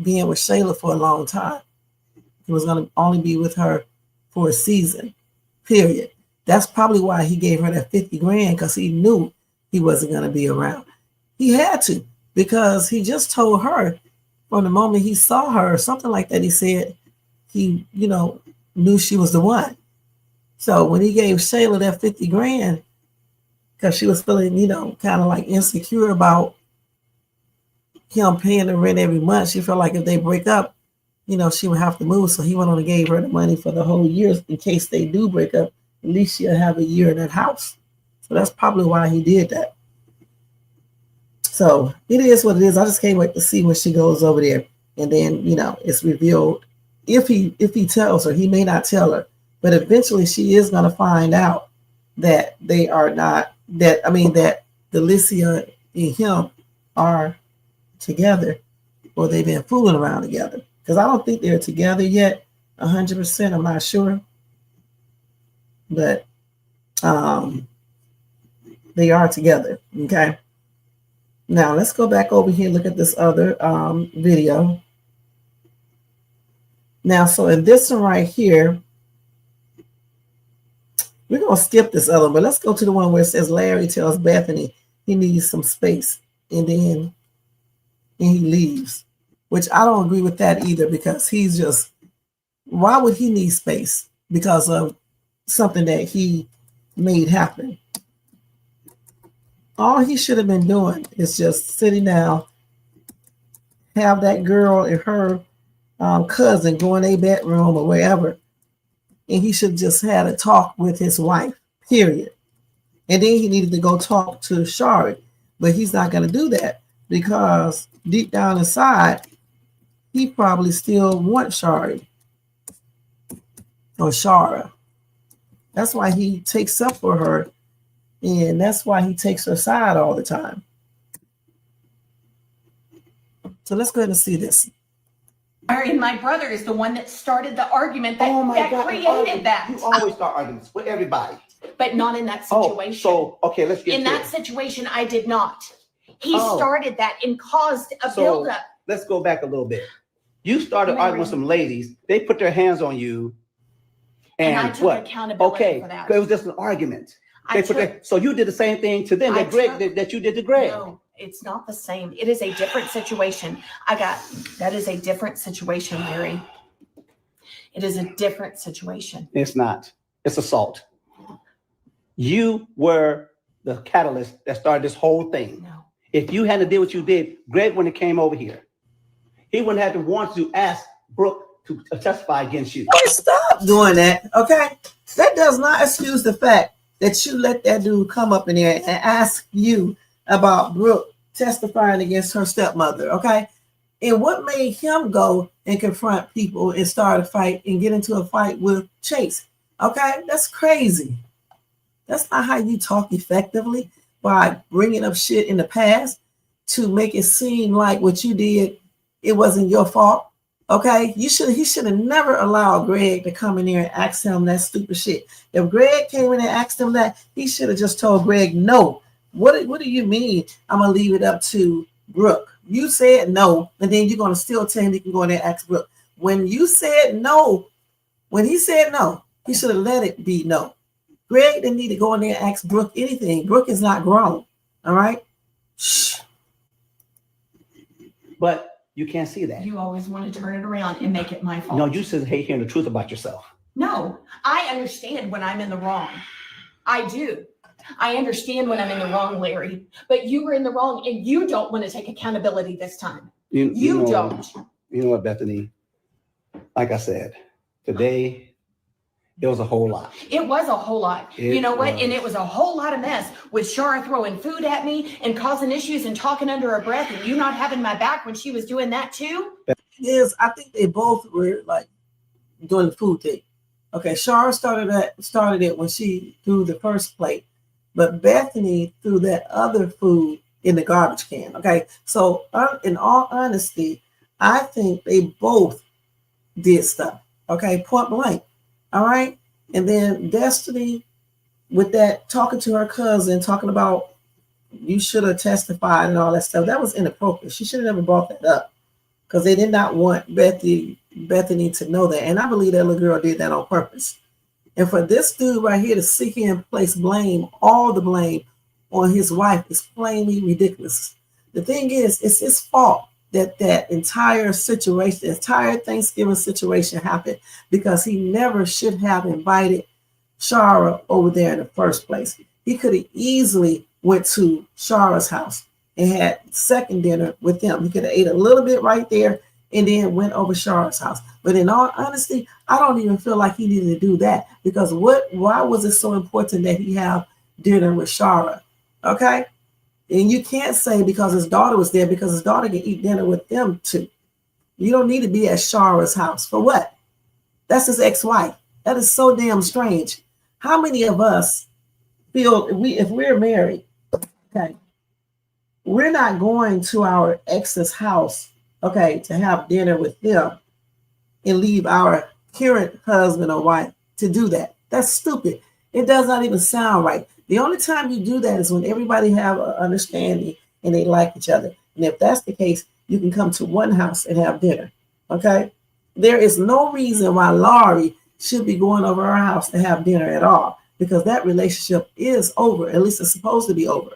being with Shayla for a long time. He was going to only be with her for a season, period. That's probably why he gave her that 50 grand, because he knew he wasn't going to be around. He had to, because he just told her from the moment he saw her, or something like that, he said he, knew she was the one. So when he gave Shayla that 50 grand, because she was feeling, kind of like insecure about him paying the rent every month, she felt like if they break up, she would have to move. So he went on and gave her the money for the whole year in case they do break up. At least she'll have a year in that house. So that's probably why he did that. So it is what it is. I just can't wait to see when she goes over there. And then, it's revealed if he tells her. He may not tell her, but eventually she is going to find out that they are not, that Delicia and him are together, or they've been fooling around together. Because I don't think they're together yet, 100%. I'm not sure. But they are together, okay? Now, let's go back over here and look at this other video. Now, so in this one right here, we're going to skip this other one, but let's go to the one where it says Larry tells Bethany he needs some space, and then he leaves, which I don't agree with that either, because he's just, why would he need space? Because of something that he made happen. All he should have been doing is just sitting down, have that girl and her cousin go in a bedroom or wherever, and he should just had a talk with his wife, period. And then he needed to go talk to Sharray, but he's not going to do that, because deep down inside, he probably still wants Sharray or Shara. That's why he takes up for her, and that's why he takes her side all the time. So let's go ahead and see this. And my brother is the one that started the argument that, created that. You always start arguments with everybody. But not in that situation. Okay, let's get in that situation, I did not. He started that and caused a buildup. Let's go back a little bit. You started arguing with some ladies. They put their hands on you. And I took accountability for that. It was just an argument. So you did the same thing to them that you did to Greg. No, it's not the same. It is a different situation. That is a different situation, Larry. It is a different situation. It's not. It's assault. You were the catalyst that started this whole thing. No. If you hadn't did what you did, Greg wouldn't have came over here. He wouldn't have to want to ask Brooke to testify against you. Boy, stop doing that, okay? That does not excuse the fact that you let that dude come up in there and ask you about Brooke testifying against her stepmother, okay? And what made him go and confront people and start a fight and get into a fight with Chase, okay? That's crazy. That's not how you talk effectively, by bringing up shit in the past to make it seem like what you did, it wasn't your fault. Okay, he should have never allowed Greg to come in there and ask him that stupid shit. If Greg came in and asked him that, he should have just told Greg, no. What do you mean I'm going to leave it up to Brooke? You said no, and then you're going to still tell him he can go in there and ask Brooke. When he said no, he should have let it be no. Greg didn't need to go in there and ask Brooke anything. Brooke is not grown, all right? Shh. But you can't see that. You always want to turn it around and make it my fault. No, you just hate hearing the truth about yourself. No, I understand when I'm in the wrong. I do. I understand when I'm in the wrong, Larry. But you were in the wrong, and you don't want to take accountability this time. You don't. You know what, Bethany? Like I said, today, it was a whole lot. It was a whole lot. You know what? And it was a whole lot of mess with Sharray throwing food at me and causing issues and talking under her breath, and you not having my back when she was doing that too. Yes, I think they both were like doing the food thing. Okay, Sharray started it when she threw the first plate, but Bethany threw that other food in the garbage can. Okay. So in all honesty, I think they both did stuff. Okay. Point blank. All right. And then Destiny with that talking to her cousin, talking about you should have testified and all that stuff. That was inappropriate. She should have never brought that up because they did not want Bethany to know that. And I believe that little girl did that on purpose. And for this dude right here to sit here and place blame, all the blame on his wife is plainly ridiculous. The thing is, it's his fault that entire situation, the entire Thanksgiving situation happened because he never should have invited Sharray over there in the first place. He could have easily went to Sharray's house and had second dinner with them. He could have ate a little bit right there and then went over Sharray's house. But in all honesty, I don't even feel like he needed to do that because why was it so important that he have dinner with Sharray? Okay? And you can't say because his daughter was there because his daughter can eat dinner with them too. You don't need to be at Sharray's house. For what? That's his ex-wife. That is so damn strange. How many of us feel if we're married, okay, we're not going to our ex's house, okay, to have dinner with them and leave our current husband or wife to do that. That's stupid. It does not even sound right. The only time you do that is when everybody have an understanding and they like each other. And if that's the case, you can come to one house and have dinner, okay? There is no reason why Laurie should be going over her house to have dinner at all because that relationship is over. At least it's supposed to be over,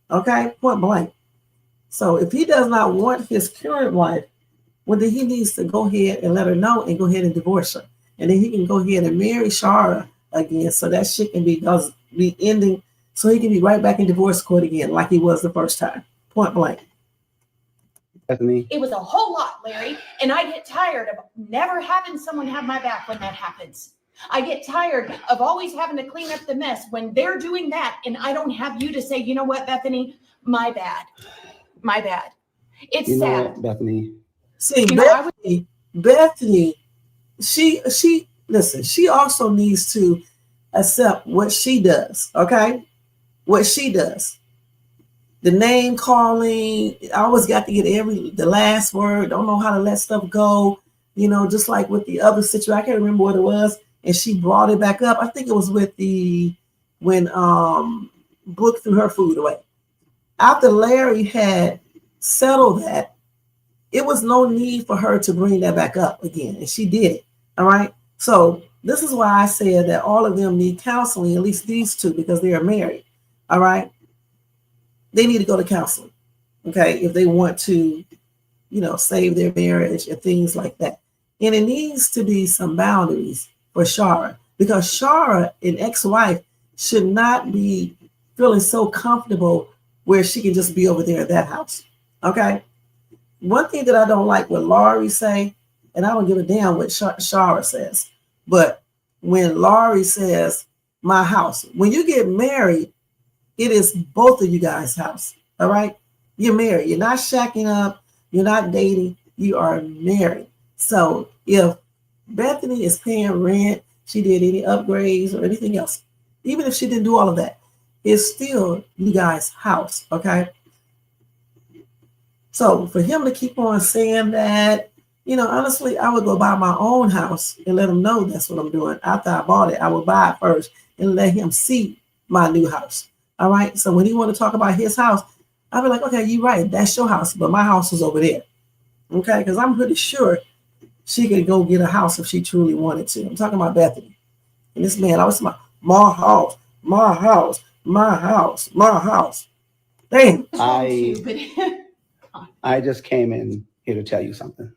okay? Point blank. So if he does not want his current wife, well, then he needs to go ahead and let her know and go ahead and divorce her. And then he can go ahead and marry Sharray again so that shit can be ending so he can be right back in divorce court again like he was the first time. Point blank. Bethany. It was a whole lot, Larry, and I get tired of never having someone have my back when that happens. I get tired of always having to clean up the mess when they're doing that and I don't have you to say, you know what, Bethany, my bad. My bad. It's sad. What, Bethany? See, Bethany, she listen, she also needs to accept what she does, okay? What she does. The name calling, I always got to get the last word, don't know how to let stuff go, just like with the other situation. I can't remember what it was, and she brought it back up. I think it was with when Brooke threw her food away. After Larry had settled that, it was no need for her to bring that back up again, and she did it, all right? So this is why I said that all of them need counseling, at least these two, because they are married, all right? They need to go to counseling, okay, if they want to, save their marriage and things like that. And it needs to be some boundaries for Sharray, because Sharray, an ex-wife, should not be feeling so comfortable where she can just be over there at that house, okay? One thing that I don't like what Laurie say, and I don't give a damn what Sharray says, but when Laurie says, my house, when you get married, it is both of you guys' house, all right? You're married. You're not shacking up. You're not dating. You are married. So if Bethany is paying rent, she did any upgrades or anything else, even if she didn't do all of that, it's still you guys' house, okay? So for him to keep on saying that, honestly, I would go buy my own house and let him know that's what I'm doing. After I bought it, I would buy it first and let him see my new house. All right. So when he want to talk about his house, I'll be like, okay, you're right. That's your house. But my house is over there. Okay. Because I'm pretty sure she could go get a house if she truly wanted to. I'm talking about Bethany. And this man always talking about my house, my house, my house, my house. Damn. I just came in here to tell you something.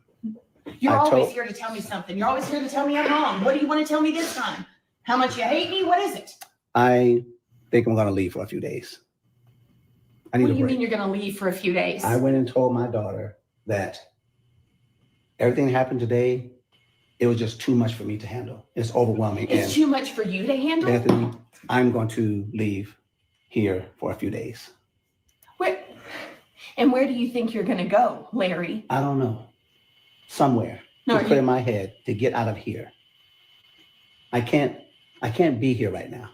You're always here to tell me something. You're always here to tell me I'm wrong. What do you want to tell me this time? How much you hate me? What is it? I think I'm going to leave for a few days. I need What a do you break. mean you're going to leave for a few days? I went and told my daughter that everything that happened today, it was just too much for me to handle. It's overwhelming. It's too much for you to handle? Bethany, I'm going to leave here for a few days. Where do you think you're going to go, Larry? I don't know. Somewhere to put in my head to get out of here. I can't be here right now.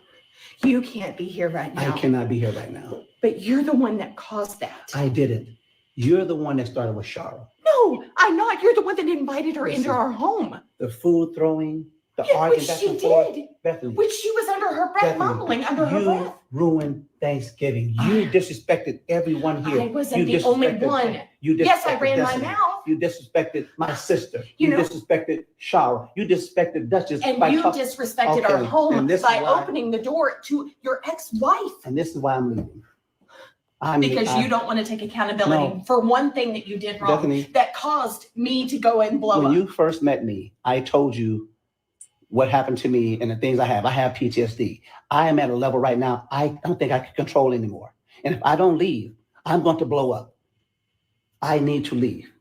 You can't be here right now. I cannot be here right now. But you're the one that caused that. I didn't. You're the one that started with Sharray. No, I'm not. You're the one that invited her into our home. The food throwing, the Yeah, arguing which back she and forth. did. Bethany, Which she was under her breath, Bethany, mumbling under her you breath. ruined Thanksgiving. You disrespected everyone here. I wasn't the only one. Yes, I ran my mouth. You disrespected my sister. You know- disrespected Sharray. You disrespected Duchess. And by you talk- disrespected our Okay, home and this is by why- opening the door to your ex-wife. And this is why I'm leaving. Because you don't want to take accountability No. for one thing that you did wrong Bethany, that caused me to go and blow when up. you first met me, I told you what happened to me and the things I have. I have PTSD. I am at a level right now I don't think I can control anymore. And if I don't leave, I'm going to blow up. I need to leave.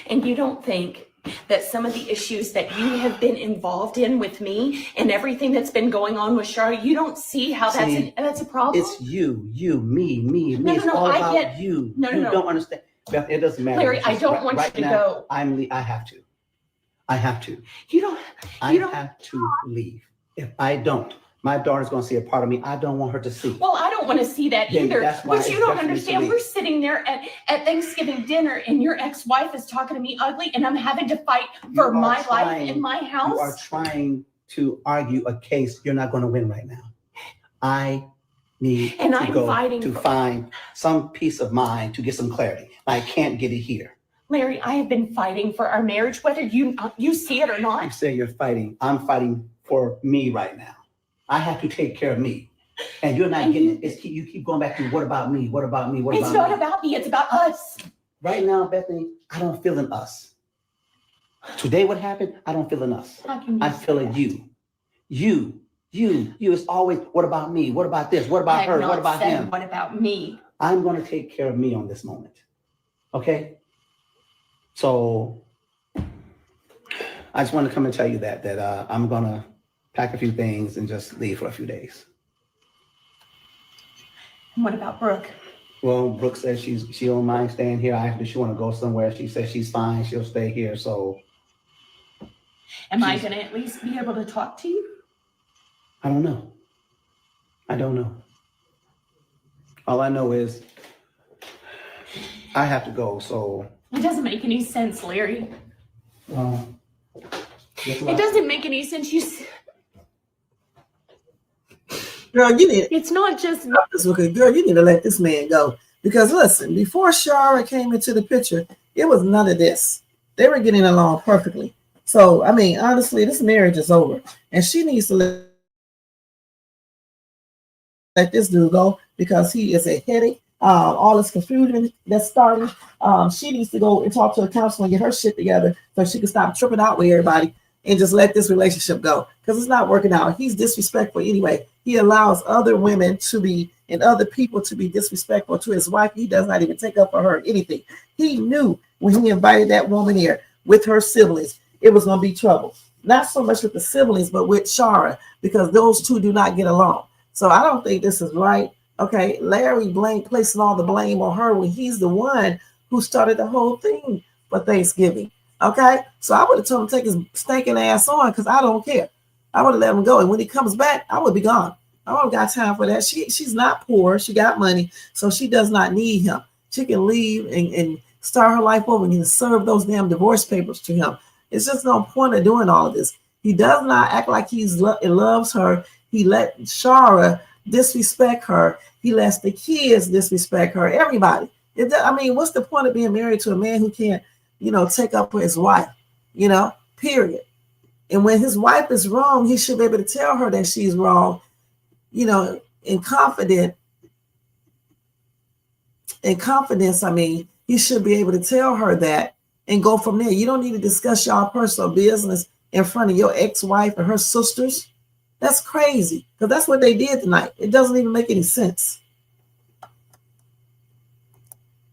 And you don't think that some of the issues that you have been involved in with me and everything that's been going on with Sharray, you don't see how that's a problem? It's you, me. No, It's no, all I about get- you. No, no, You no. don't understand. Beth, it doesn't matter. Larry, It's I just don't want you to now, go. I have to. I have to. You don't. I have to leave. If I don't, my daughter's going to see a part of me I don't want her to see. Well, I don't want to see that Yeah, either. that's why But you it's don't definitely understand. to me. We're sitting there at Thanksgiving dinner, and your ex-wife is talking to me ugly, and I'm having to fight for You my are life trying- in my You are house. trying to argue a case you're not going to win right now. I need And to I'm go fighting to for- find some peace of mind to get some clarity. I can't get it here. Larry, I have been fighting for our marriage, whether you see it or You not. say you're fighting. I'm fighting for me right now. I have to take care of me. And you're not And getting it. You keep going back to what about me? What about me? What It's about not me? about me. It's about us. Right now, Bethany, I don't feel in us. Today, what happened? I don't feel in us. How can you I feel in you. You. It's always, what about me? What about this? What I about have her? not What about said, him? what about me? I'm going to take care of me on this moment. Okay? So I just want to come and tell you that I'm going to pack a few things and just leave for a few days. And what about Brooke? Well, Brooke says she don't mind staying here. I asked if she want to go somewhere. She says she's fine. She'll stay here. So Am I going to at least be able to talk to you? I don't know. I don't know. All I know is I have to go. So It doesn't make any sense, Larry. guess It what? doesn't make any sense. Girl, you need It's not just girl, you need to let this man go. Because listen, before Sharray came into the picture, it was none of this. They were getting along perfectly. So, I mean, honestly, this marriage is over. And she needs to let this dude go because he is a headache. All this confusion that's starting. She needs to go and talk to a counselor and get her shit together so she can stop tripping out with everybody and just let this relationship go because it's not working out. He's disrespectful anyway. He allows other women to be and other people to be disrespectful to his wife. He does not even take up for her anything. He knew when he invited that woman here with her siblings, it was going to be trouble. Not so much with the siblings, but with Sharray because those two do not get along. So I don't think this is right. Okay, Larry placing all the blame on her when he's the one who started the whole thing for Thanksgiving. Okay, so I would have told him to take his stinking ass on because I don't care. I would have let him go. And when he comes back, I would be gone. I don't got time for that. She's not poor. She got money, so she does not need him. She can leave and start her life over and serve those damn divorce papers to him. It's just no point of doing all of this. He does not act like he loves her. He let Sharray disrespect her. He lets the kids disrespect her. Everybody. I mean, what's the point of being married to a man who can't, take up for his wife? Period. And when his wife is wrong, he should be able to tell her that she's wrong, in confidence. In confidence, I mean, he should be able to tell her that and go from there. You don't need to discuss y'all personal business in front of your ex-wife and her sisters. That's crazy because that's what they did tonight. It doesn't even make any sense.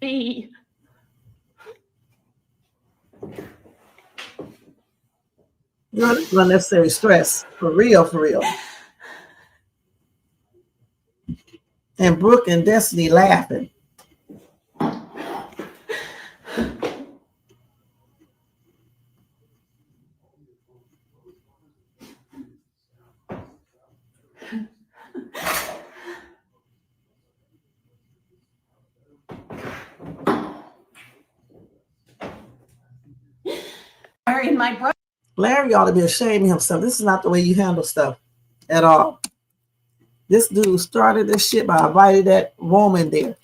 be. It's unnecessary stress. For real, for real. And Brooke and Destiny laughing. Larry and my brother. Larry ought to be ashamed of himself. This is not the way you handle stuff at all. This dude started this shit by inviting that woman there.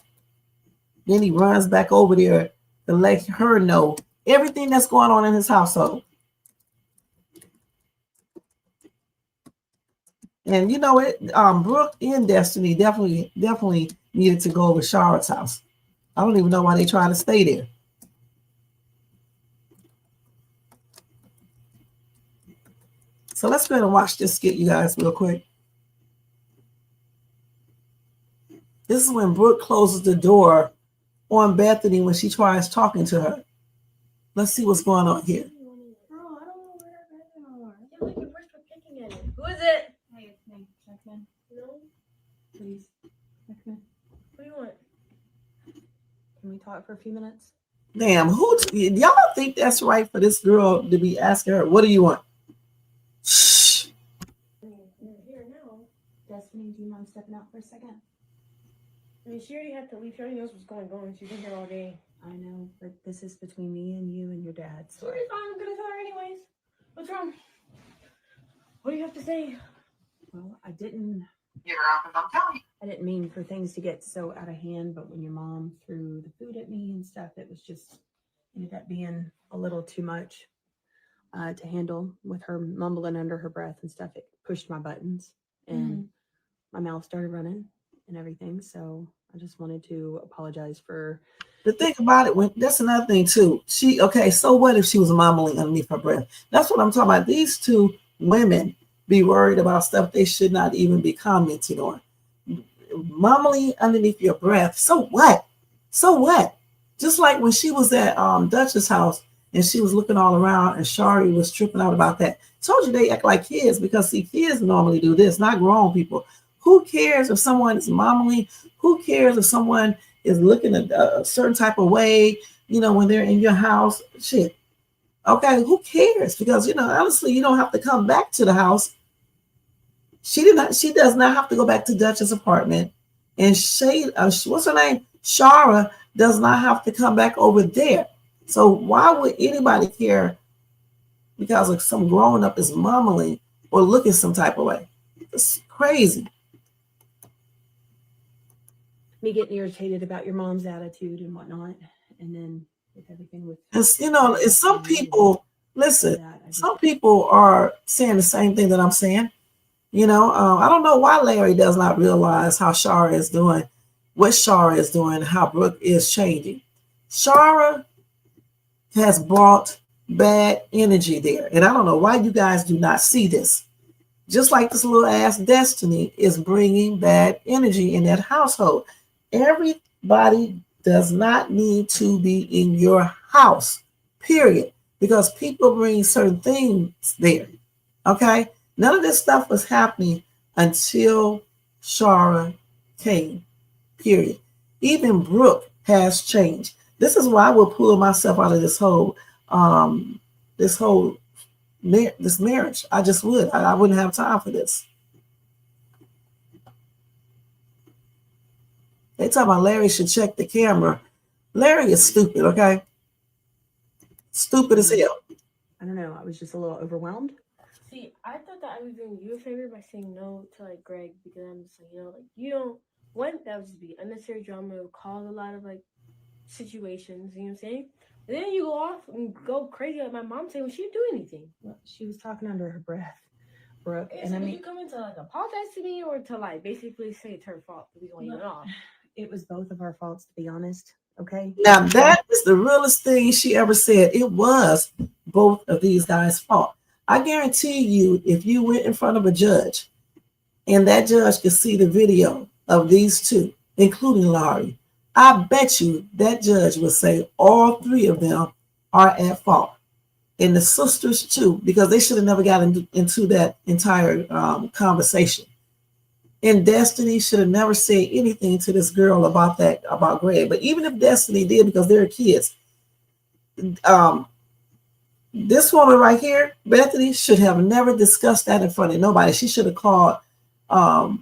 Then he runs back over there to let her know everything that's going on in his household. And you know it, Brooke and Destiny definitely needed to go over Sharray's house. I don't even know why they trying to stay there. So let's go ahead and watch this skit, you guys, real quick. This is when Brooke closes the door on Bethany when she tries talking to her. Let's see what's going on here. Oh, I don't know where Bethany are. I feel like your first were picking at it. Who is it? Hey, it's me. Check in. No. Please. Check in. What do you want? Can we talk for a few minutes? Damn, y'all think that's right for this girl to be asking her, what do you want? Shh. You're here now. Destiny, do you mind stepping out for a second? I mean, she already had to leave. She already knows what's going on. She's been here all day. I know, but this is between me and you and your dad. So She'll be fine. I'm gonna tell her anyways. What's wrong? What do you have to say? Well, I didn't I'm mean for things to get so out of hand, but when your mom threw the food at me and stuff, it was just ended up being a little too much to handle with her mumbling under her breath and stuff. It pushed my buttons and my mouth started running and everything. So I just wanted to apologize for. The thing about it, that's another thing too. So what if she was mumbling underneath her breath? That's what I'm talking about. These two women be worried about stuff they should not even be commenting on. Mumbling underneath your breath. So what? So what? Just like when she was at Dutch's house and she was looking all around and Sharray was tripping out about that. Told you they act like kids because see, kids normally do this, not grown people. Who cares if someone is mumbling? Who cares if someone is looking at a certain type of way, when they're in your house? Shit. Okay, who cares? Because, honestly, you don't have to come back to the house. She does not have to go back to Dutch's apartment. And what's her name? Sharray does not have to come back over there. So why would anybody care because like some grown up is mumbling or looking some type of way? It's crazy. Me getting irritated about your mom's attitude and whatnot, and then with everything with it's some people. Listen, some people are saying the same thing that I'm saying. I don't know why Larry does not realize how Sharray is doing, what Sharray is doing, how Brooke is changing. Sharray has brought bad energy there, and I don't know why you guys do not see this. Just like this little ass Destiny is bringing bad energy in that household. Everybody does not need to be in your house, period, because people bring certain things there, okay? None of this stuff was happening until Sharray came, period. Even Brooke has changed. This is why I will pull myself out of this marriage. I just would. I wouldn't have time for this. They talk about Larry should check the camera. Larry is stupid, okay? Stupid as hell. I don't know. I was just a little overwhelmed. See, I thought that I was doing you a favor by saying no to like Greg because I'm just like, you don't want that would just be unnecessary drama. It would cause a lot of like situations, you know what I'm saying? And then you go off and go crazy like my mom saying, well, she didn't do anything. Well, she was talking under her breath, Brooke. And so did you come in to like apologize to me or to like basically say it's her fault the reason why you went off? It was both of our faults, to be honest. Okay. Now that is the realest thing she ever said. It was both of these guys' fault. I guarantee you, if you went in front of a judge and that judge could see the video of these two, including Larry, I bet you that judge would say all three of them are at fault. And the sisters too, because they should have never got into that entire conversation. And Destiny should have never said anything to this girl about Greg. But even if Destiny did, because they're kids, this woman right here, Bethany, should have never discussed that in front of nobody. She should have called,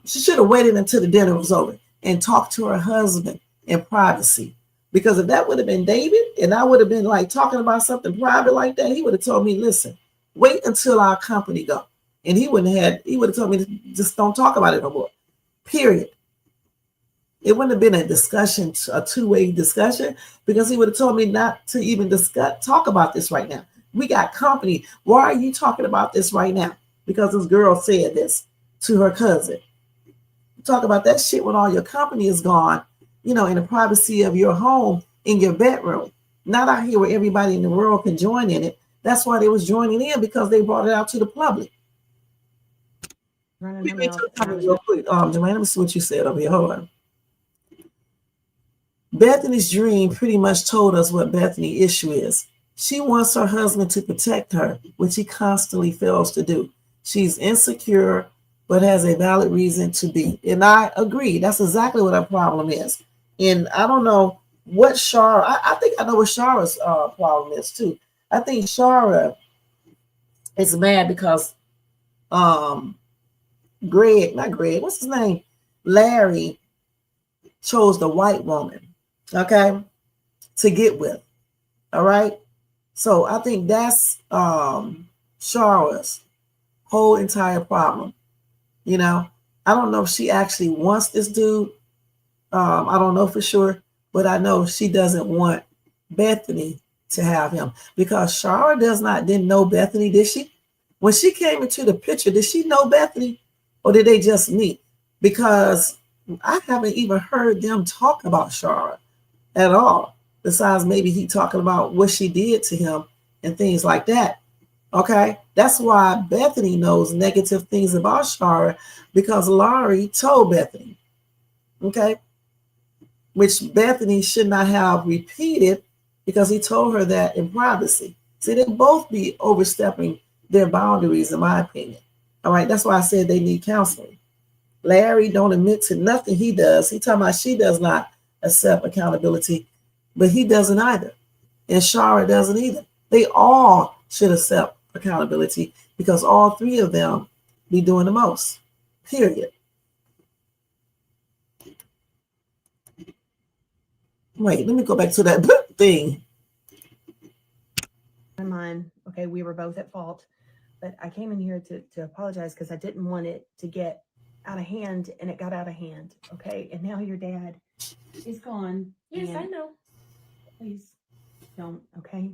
she should have waited until the dinner was over and talked to her husband in privacy Because if that would have been David and I would have been like talking about something private like that, he would have told me, listen, wait until our company go. And he would have told me, just don't talk about it no more. Period. It wouldn't have been a discussion, a two-way discussion, because he would have told me not to even talk about this right now. We got company. Why are you talking about this right now? Because this girl said this to her cousin. Talk about that shit when all your company is gone, in the privacy of your home, in your bedroom. Not out here where everybody in the world can join in it. That's why they was joining in, because they brought it out to the public. Running her mouth. Real quick, Jermaine, let me see what you said over here. Hold on. Bethany's dream pretty much told us what Bethany's issue is. She wants her husband to protect her, which he constantly fails to do. She's insecure, but has a valid reason to be. And I agree. That's exactly what her problem is. And I don't know what Sharray, I think I know what Sharray's problem is too. I think Sharray is mad because what's his name? Larry chose the white woman, okay, to get with. All right. So I think that's Sharray's whole entire problem. I don't know if she actually wants this dude. I don't know for sure, but I know she doesn't want Bethany to have him, because Sharray didn't know Bethany, did she? When she came into the picture, did she know Bethany, or did they just meet? Because I haven't even heard them talk about Sharray at all, besides maybe he talking about what she did to him and things like that. Okay, that's why Bethany knows negative things about Sharray, because Larry told Bethany. Okay, which Bethany should not have repeated, because he told her that in privacy. See, they both be overstepping their boundaries, in my opinion. All right, that's why I said they need counseling. Larry don't admit to nothing he does. He talking about she does not accept accountability, but he doesn't either. And Sharray doesn't either. They all should accept accountability, because all three of them be doing the most. Period. Wait, let me go back to that thing. Mine. Okay, we were both at fault, but I came in here to apologize because I didn't want it to get out of hand, and it got out of hand. Okay, and now your dad is gone. Yes, I know. Please don't. Okay.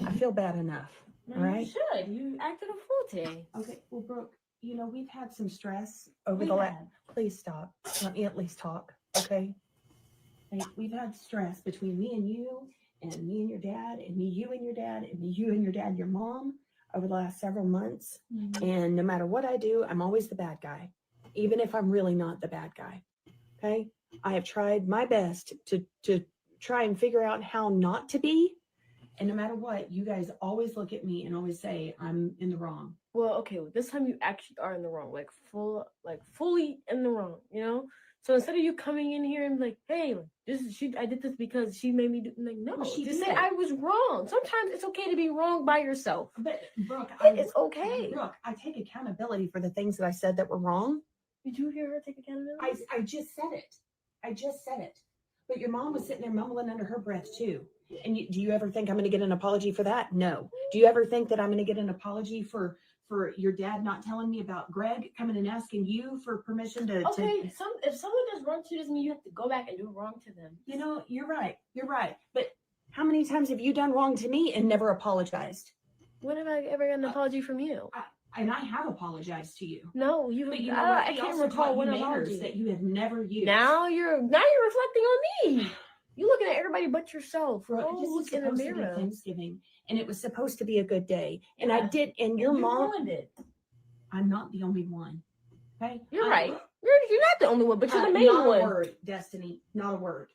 I feel bad enough. No, all right. You should. You acted a fool today. Okay. Well, Brooke, we've had some stress over the last. Please stop. Let me at least talk. Okay. We've had stress between me and you, and me and your dad, and me, you and your dad, and me, you and your dad, and your mom, over the last several months. Mm-hmm. And no matter what I do, I'm always the bad guy, even if I'm really not the bad guy. Okay. I have tried my best to try and figure out how not to be. And no matter what, you guys always look at me and always say I'm in the wrong. Well, okay, this time you actually are in the wrong, fully in the wrong, So instead of you coming in here and like, hey, I did this because she made me do, like, no, well, she just said I was wrong. Sometimes it's okay to be wrong by yourself. But Brooke, it's okay. Brooke, I take accountability for the things that I said that were wrong. Did you hear her take accountability? I just said it. But your mom was sitting there mumbling under her breath too. And do you ever think I'm going to get an apology for that? No. Do you ever think that I'm going to get an apology for your dad not telling me about Greg coming and asking you for permission to? Okay, if someone does wrong to you, doesn't mean you have to go back and do wrong to them. You're right. But how many times have you done wrong to me and never apologized? When have I ever gotten an apology from you? And I have apologized to you. No, you. But I can't recall one apology that you have never used. Now you're reflecting on me. You're looking at everybody but yourself. Bro, look in the mirror. Thanksgiving, and it was supposed to be a good day, and I did. And your mom ruined it. I'm not the only one. Okay, you're right. You're not the only one, but you're the main not one. Not a word, Destiny. Not a word.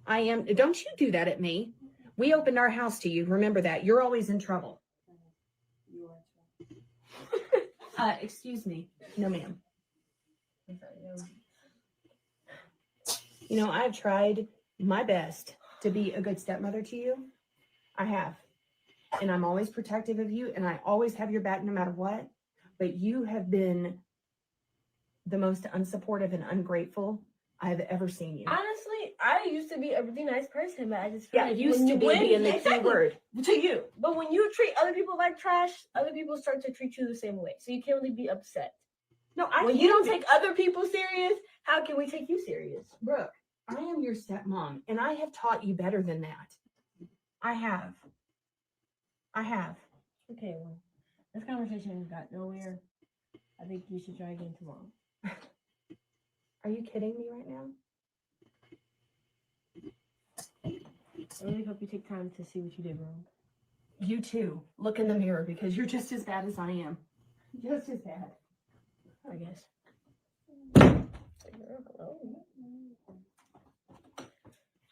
I am. Don't you do that at me. We opened our house to you. Remember that. You're always in trouble. Excuse me. No, ma'am. I've tried my best to be a good stepmother to you. I have. And I'm always protective of you, and I always have your back no matter what. But you have been the most unsupportive and ungrateful I've ever seen you. Honestly, I used to be a really nice person, but I just feel Yeah, like used to be being the key word to you. But when you treat other people like trash, other people start to treat you the same way. So you can't really be upset. No, when you don't take other people serious, how can we take you serious? Brooke, I am your stepmom, and I have taught you better than that. I have. Okay, well, this conversation got nowhere. I think you should try again tomorrow. Are you kidding me right now? I really hope you take time to see what you did wrong. You too. Look in the mirror because you're just as bad as I am. Just as bad. I guess.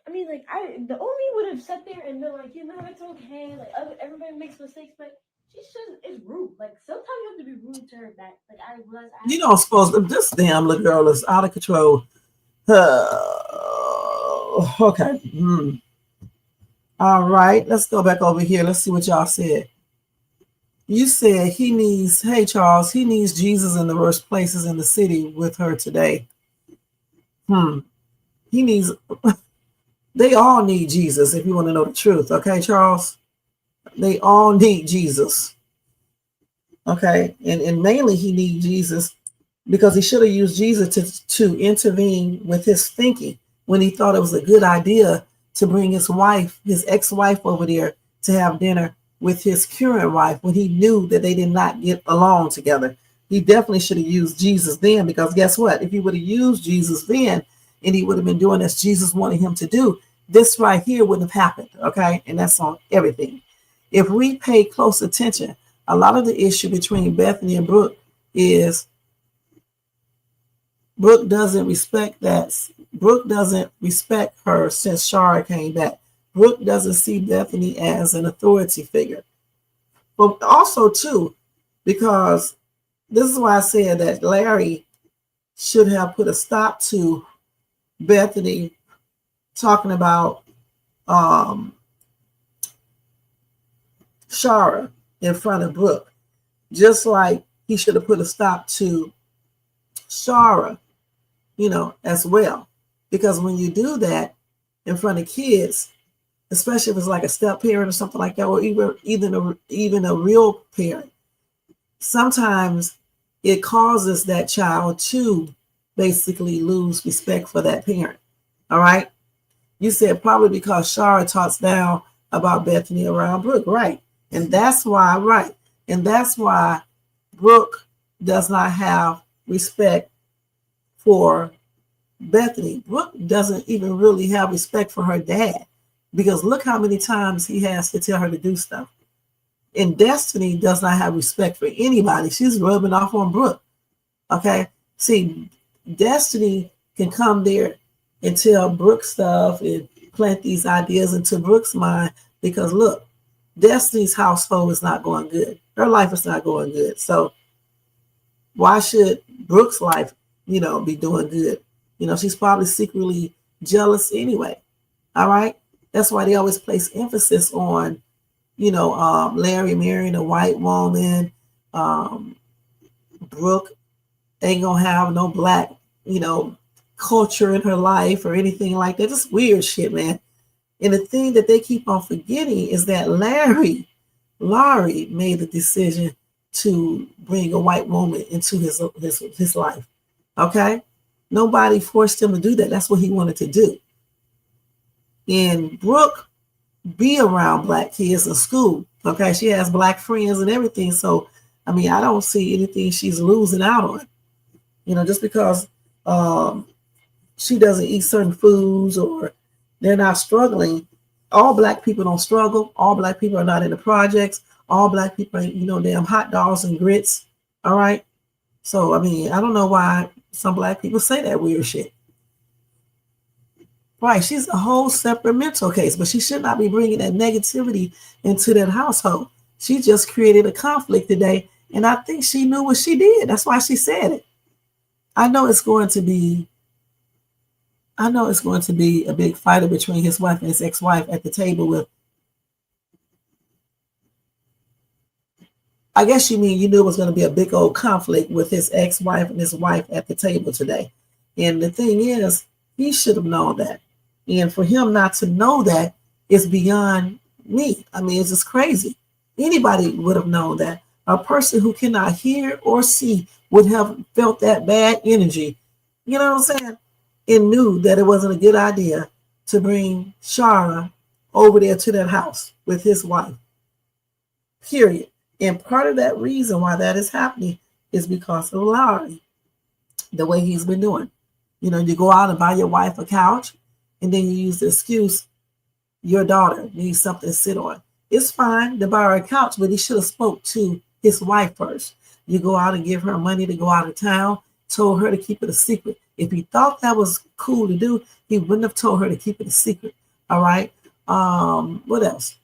I mean, like, the Omi would have sat there and been like, it's okay. Like, everybody makes mistakes, but she just is rude. Like, sometimes you have to be rude to her back. Like, I realize You don't suppose this damn little girl is out of control. Okay. All right. Let's go back over here. Let's see what y'all said. You said hey, Charles, he needs Jesus in the worst places in the city with her today. He needs, they all need Jesus if you want to know the truth. Okay, Charles? They all need Jesus. Okay, and mainly he needs Jesus because he should have used Jesus to intervene with his thinking when he thought it was a good idea to bring his ex-wife over there to have dinner with his current wife when he knew that they did not get along together. He definitely should have used Jesus then, because guess what? If he would have used Jesus then and he would have been doing as Jesus wanted him to do, this right here wouldn't have happened. Okay, and that's on everything. If we pay close attention, a lot of the issue between Bethany and Brooke is Brooke doesn't respect her since Sharray came back. Brooke doesn't see Bethany as an authority figure. But also, too, because this is why I said that Larry should have put a stop to Bethany talking about Sharray in front of Brooke, just like he should have put a stop to Sharray, as well. Because when you do that in front of kids, especially if it's like a step parent or something like that, or even a real parent, sometimes it causes that child to basically lose respect for that parent. All right. You said probably because Sharray talks down about Bethany around Brooke, right? And that's why, Brooke does not have respect for Bethany. Brooke doesn't even really have respect for her dad, because look how many times he has to tell her to do stuff. And Destiny does not have respect for anybody. She's rubbing off on Brooke. Okay. See, Destiny can come there and tell Brooke stuff and plant these ideas into Brooke's mind, because look, Destiny's household is not going good. Her life is not going good. So why should Brooke's life, be doing good? She's probably secretly jealous anyway. All right. That's why they always place emphasis on, Larry marrying a white woman. Brooke ain't gonna have no black, culture in her life or anything like that. Just weird shit, man. And the thing that they keep on forgetting is that Larry made the decision to bring a white woman into his life. Okay? Nobody forced him to do that. That's what he wanted to do. And Brooke be around black kids in school. Okay? She has black friends and everything. So, I don't see anything she's losing out on. Just because she doesn't eat certain foods or they're not struggling. All black people don't struggle. All black people are not in the projects. All black people ain't, damn hot dogs and grits. All right. So, I don't know why some black people say that weird shit. Right. She's a whole separate mental case, but she should not be bringing that negativity into that household. She just created a conflict today. And I think she knew what she did. That's why she said it. I know it's going to be a big fight between his wife and his ex-wife at the table with. I guess you knew it was going to be a big old conflict with his ex-wife and his wife at the table today. And the thing is, he should have known that. And for him not to know that is beyond me. I mean, it's just crazy. Anybody would have known that. A person who cannot hear or see would have felt that bad energy. You know what I'm saying? And knew that it wasn't a good idea to bring Sharray over there to that house with his wife. Period. And part of that reason why that is happening is because of Larry, the way he's been doing. You know, you go out and buy your wife a couch, and then you use the excuse your daughter needs something to sit on. It's fine to buy her a couch, but he should have spoke to his wife first. You go out and give her money to go out of town, told her to keep it a secret. If he thought that was cool to do, he wouldn't have told her to keep it a secret. All right. What else?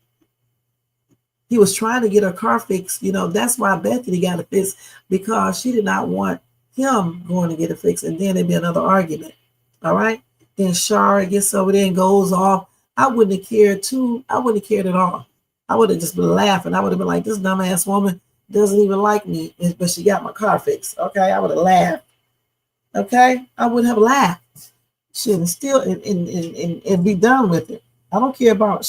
He was trying to get her car fixed. You know, that's why Bethany got it fixed, because she did not want him going to get it fixed. And then there'd be another argument. All right. Then Sharray gets over there and goes off. I wouldn't have cared too. I wouldn't have cared at all. I would have just been laughing. I would have been like, this dumbass woman doesn't even like me, but she got my car fixed. Okay. I would have laughed. Okay. I would have laughed. Shit, and still and be done with it. I don't care about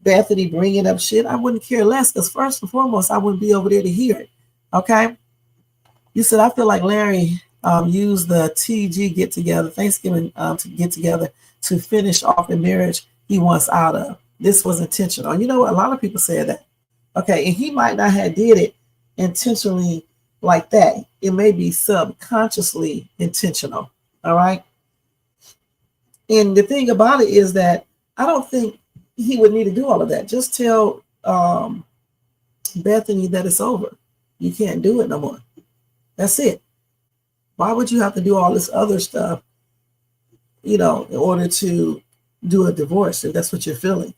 Bethany bringing up shit. I wouldn't care less, because first and foremost, I wouldn't be over there to hear it. Okay. You said, I feel like Larry used the TG get together, Thanksgiving to get together to finish off the marriage he wants out of. This was intentional. You know what? A lot of people said that. Okay. And he might not have did it intentionally like that. It may be subconsciously intentional. All right. And the thing about it is that I don't think he would need to do all of that. Just tell Bethany that it's over. You can't do it no more. That's it. Why would you have to do all this other stuff, you know, in order to do a divorce, if that's what you're feeling?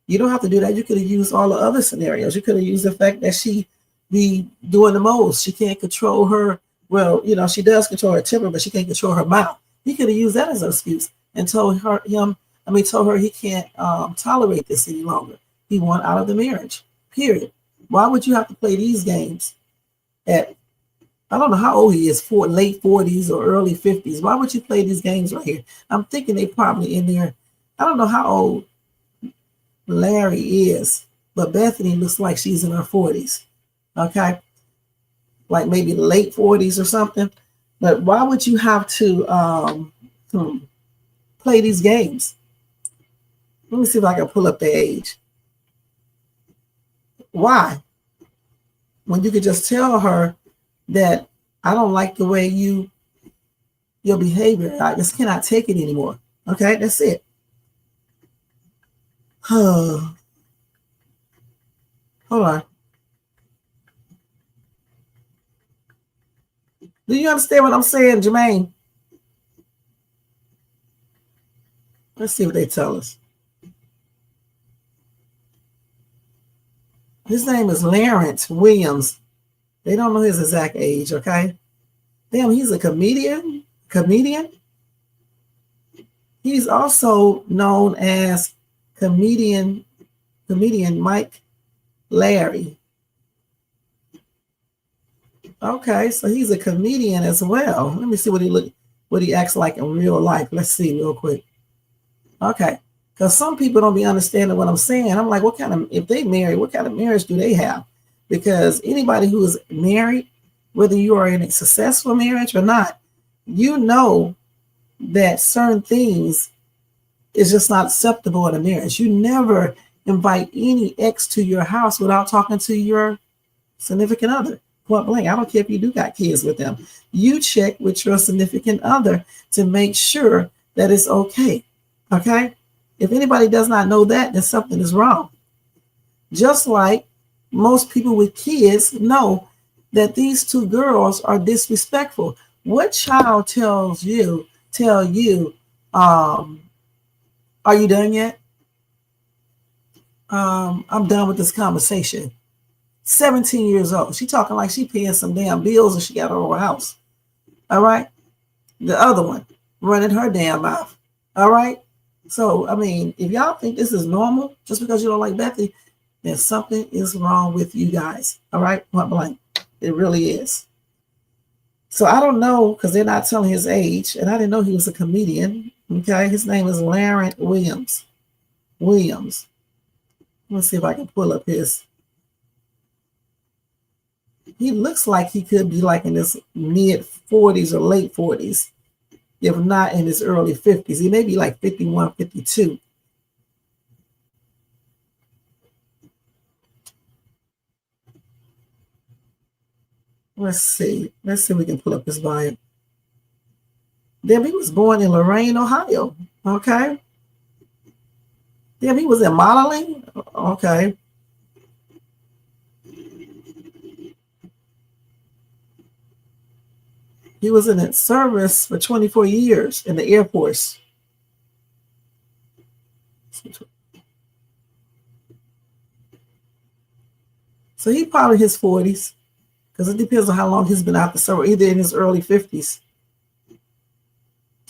You don't have to do that. You could have used all the other scenarios. You could have used the fact that she be doing the most. She can't control her. Well, you know, she does control her temper, but she can't control her mouth. He could have used that as an excuse and told her he can't tolerate this any longer. He want out of the marriage, period. Why would you have to play these games at, I don't know how old he is, late 40s or early 50s. Why would you play these games right here? I'm thinking they probably in there. I don't know how old Larry is, but Bethany looks like she's in her 40s. Okay. Like maybe late 40s or something. But why would you have to play these games? Let me see if I can pull up the age. Why? When you could just tell her that I don't like the way your behavior. I just cannot take it anymore. Okay, that's it. Hold on. Do you understand what I'm saying, Jermaine? Let's see what they tell us. His name is Lawrence Williams. They don't know his exact age, okay? Damn, he's a comedian. He's also known as comedian Mike Larry. Okay, so he's a comedian as well. Let me see what he acts like in real life. Let's see real quick. Okay, because some people don't be understanding what I'm saying. I'm like, if they marry, what kind of marriage do they have? Because anybody who is married, whether you are in a successful marriage or not, you know that certain things is just not acceptable in a marriage. You never invite any ex to your house without talking to your significant other. Point blank. I don't care if you do got kids with them. You check with your significant other to make sure that it's okay. Okay? If anybody does not know that, then something is wrong. Just like most people with kids know that these two girls are disrespectful. What child tell you, are you done yet? I'm done with this conversation. 17 years old. She talking like she paying some damn bills and she got her own house. All right. The other one running her damn mouth. All right. So, I mean, if y'all think this is normal, just because you don't like Bethany, then something is wrong with you guys. All right. Point blank. It really is. So I don't know, because they're not telling his age, and I didn't know he was a comedian. Okay, his name is Larry Williams. Williams. Let's see if I can pull up his. He looks like he could be like in his mid 40s or late 40s, if not in his early 50s. He may be like 51, 52. Let's see. Let's see if we can pull up his bio. Then he was born in Lorain, Ohio. Okay. Then he was in modeling. Okay. He was in its service for 24 years in the Air Force. So he probably his 40s, because it depends on how long he's been out the service, either in his early 50s.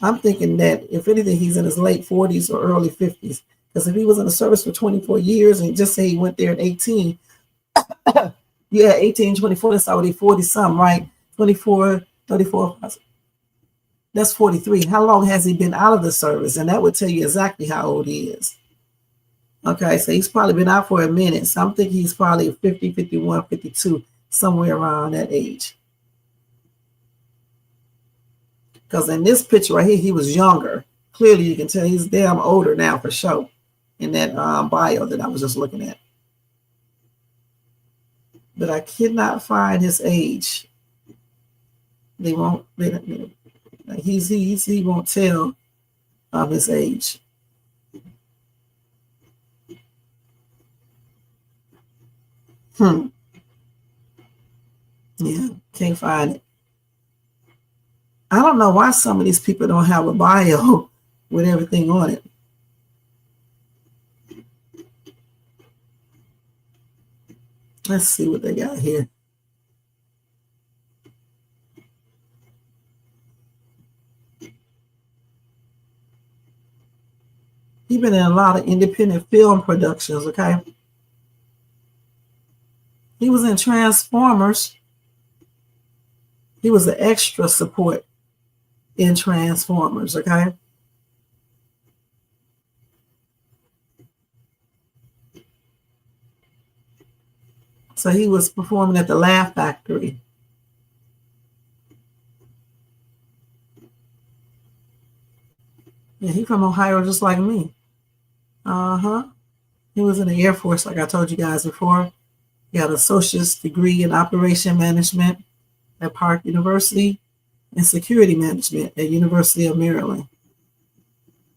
I'm thinking that if anything, he's in his late 40s or early 50s. Because if he was in the service for 24 years and just say he went there at 18, yeah, 18, 24, that's already 40 something, right? 24, 34, that's 43. How long has he been out of the service? And that would tell you exactly how old he is. Okay, so he's probably been out for a minute. So I'm thinking he's probably 50, 51, 52, somewhere around that age. Because in this picture right here, he was younger. Clearly, you can tell he's damn older now for sure in that bio that I was just looking at. But I cannot find his age. They won't. He won't tell his age. Yeah, can't find it. I don't know why some of these people don't have a bio with everything on it. Let's see what they got here. He's been in a lot of independent film productions, okay? He was in Transformers. He was an extra support in Transformers, okay? So he was performing at the Laugh Factory. Yeah, he's from Ohio just like me. He was in the Air Force, like I told you guys before. He got an associate's degree in operation management at Park University and security management at University of Maryland.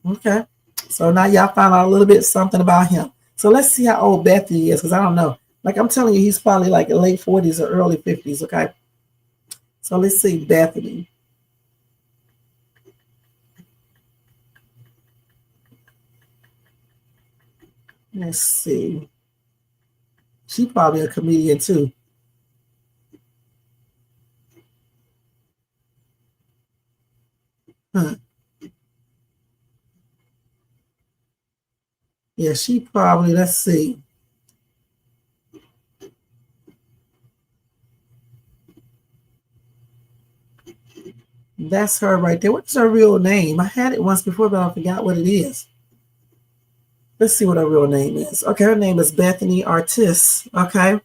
Okay, so now y'all found out a little bit something about him. So let's see how old Bethany is, because I don't know. Like I'm telling you, he's probably like late 40s or early 50s, okay? So let's see Bethany. Let's see. She's probably a comedian too. Yeah, she probably, let's see. That's her right there. What's her real name? I had it once before, but I forgot what it is. Let's see what her real name is. Okay, her name is Bethany Artis. Okay.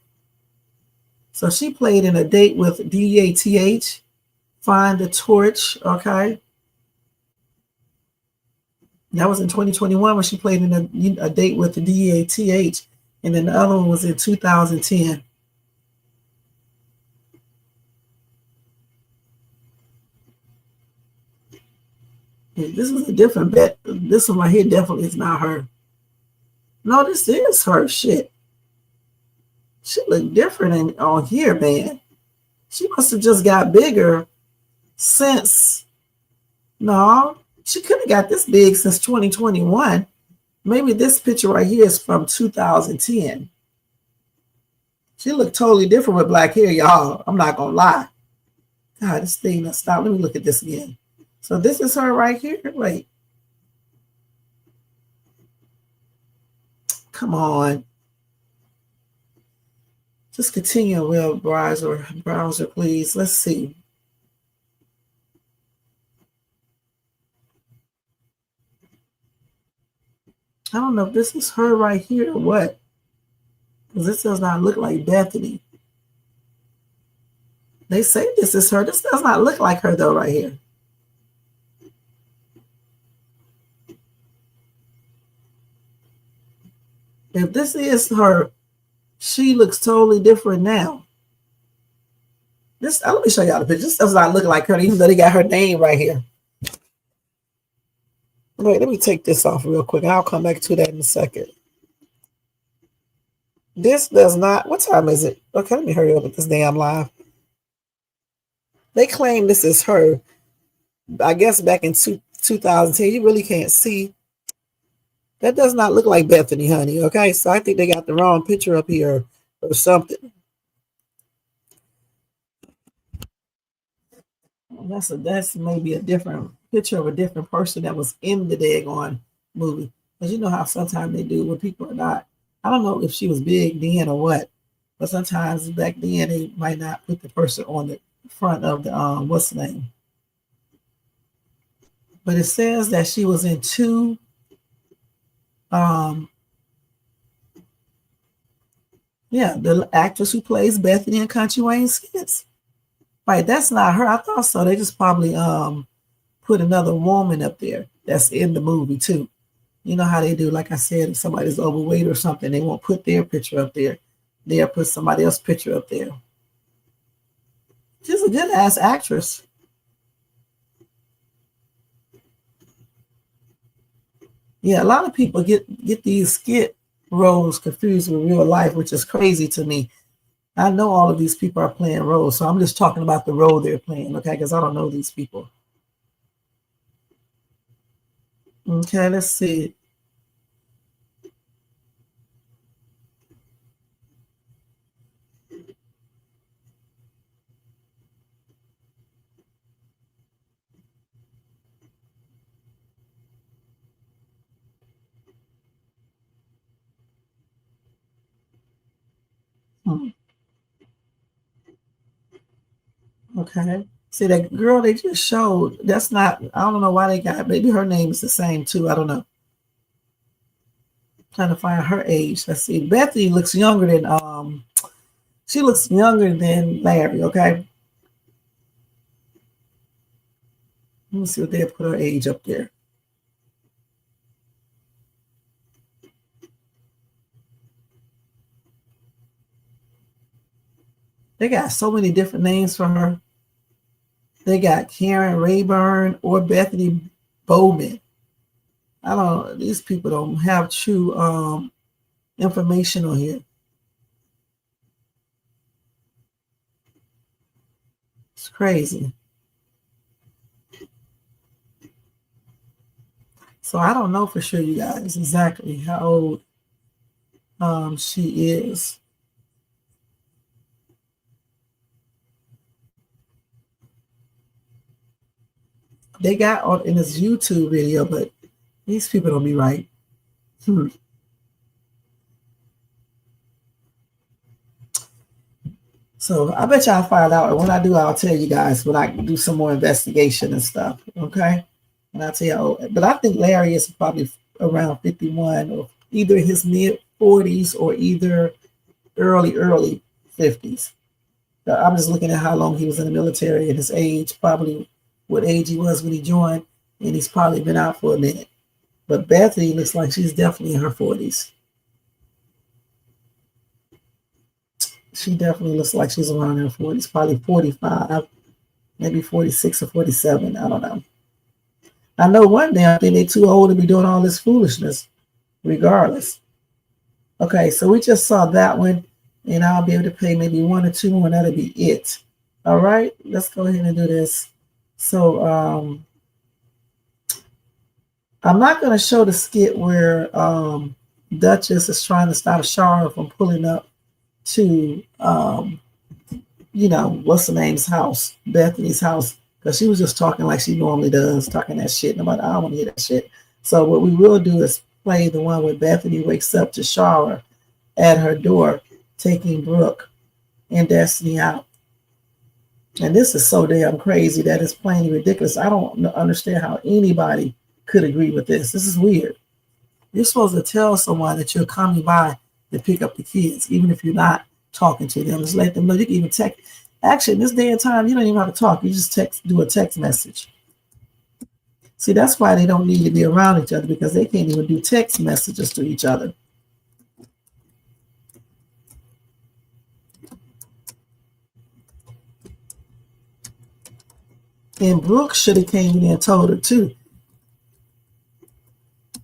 So she played in A Date with DATH, Find the Torch. Okay. That was in 2021 when she played in a Date with the DATH. And then the other one was in 2010. This is a different bet. This one right here definitely is not her. No, this is her shit. She look different on here, man. She must have just got bigger since. No, she could have got this big since 2021. Maybe this picture right here is from 2010. She looked totally different with black hair, y'all. I'm not gonna lie. God, this thing, let's stop. Let me look at this again. So this is her right here. Wait. Come on. Just continue a web browser, please. Let's see. I don't know if this is her right here or what. Because this does not look like Bethany. They say this is her. This does not look like her though right here. If this is her, she looks totally different now. This, let me show y'all the picture. This does not look like her, even though they got her name right here. Wait, let me take this off real quick. I'll come back to that in a second. This does not, what time is it? Okay, let me hurry up with this damn live. They claim this is her. I guess back in 2010, you really can't see. That does not look like Bethany, honey. Okay, so I think they got the wrong picture up here or something. That's maybe a different picture of a different person that was in the daggone movie. Because you know how sometimes they do when people are not. I don't know if she was big then or what, but sometimes back then they might not put the person on the front of the what's the name? But it says that she was in two the actress who plays Bethany in Kountry Wayne Skits. Right, that's not her. I thought so. They just probably put another woman up there that's in the movie too. You know how they do, like I said, if somebody's overweight or something, they won't put their picture up there. They'll put somebody else's picture up there. She's a good ass actress. Yeah, a lot of people get these skit roles confused with real life, which is crazy to me. I know all of these people are playing roles, so I'm just talking about the role they're playing, okay? Because I don't know these people. Okay, let's see. Okay. See, that girl they just showed, that's not, I don't know why they got, maybe her name is the same too. I don't know. Trying to find her age. Let's see. Bethany looks younger than, she looks younger than Larry, okay? Let me see what they put her age up there. They got so many different names for her. They got Karen Rayburn or Bethany Bowman. I don't, these people don't have true information on here. It's crazy. So I don't know for sure, you guys, exactly how old she is. They got on in this YouTube video, but these people don't be right. So I bet y'all find out. And when I do, I'll tell you guys when I do some more investigation and stuff. Okay. And I'll tell you, but I think Larry is probably around 51 or either his mid 40s or either early 50s. So I'm just looking at how long he was in the military and his age, probably what age he was when he joined, and he's probably been out for a minute. But Bethany looks like she's definitely in her 40s. She definitely looks like she's around her 40s, probably 45, maybe 46 or 47. I don't know. I know one day I think they're too old to be doing all this foolishness, regardless. Okay, so we just saw that one, and I'll be able to play maybe one or two more, and that'll be it. All right, let's go ahead and do this. So I'm not going to show the skit where Duchess is trying to stop Sharray from pulling up to, what's the name's house, Bethany's house, because she was just talking like she normally does, talking that shit. Nobody, I don't want to hear that shit. So what we will do is play the one where Bethany wakes up to Sharray at her door, taking Brooke and Destiny out. And this is so damn crazy that it's plainly ridiculous. I don't understand how anybody could agree with this. This is weird. You're supposed to tell someone that you're coming by to pick up the kids, even if you're not talking to them. Just let them know. You can even text. Actually, in this day and time, you don't even have to talk. You just do a text message. See, that's why they don't need to be around each other, because they can't even do text messages to each other. And Brooke should have came in and told her too.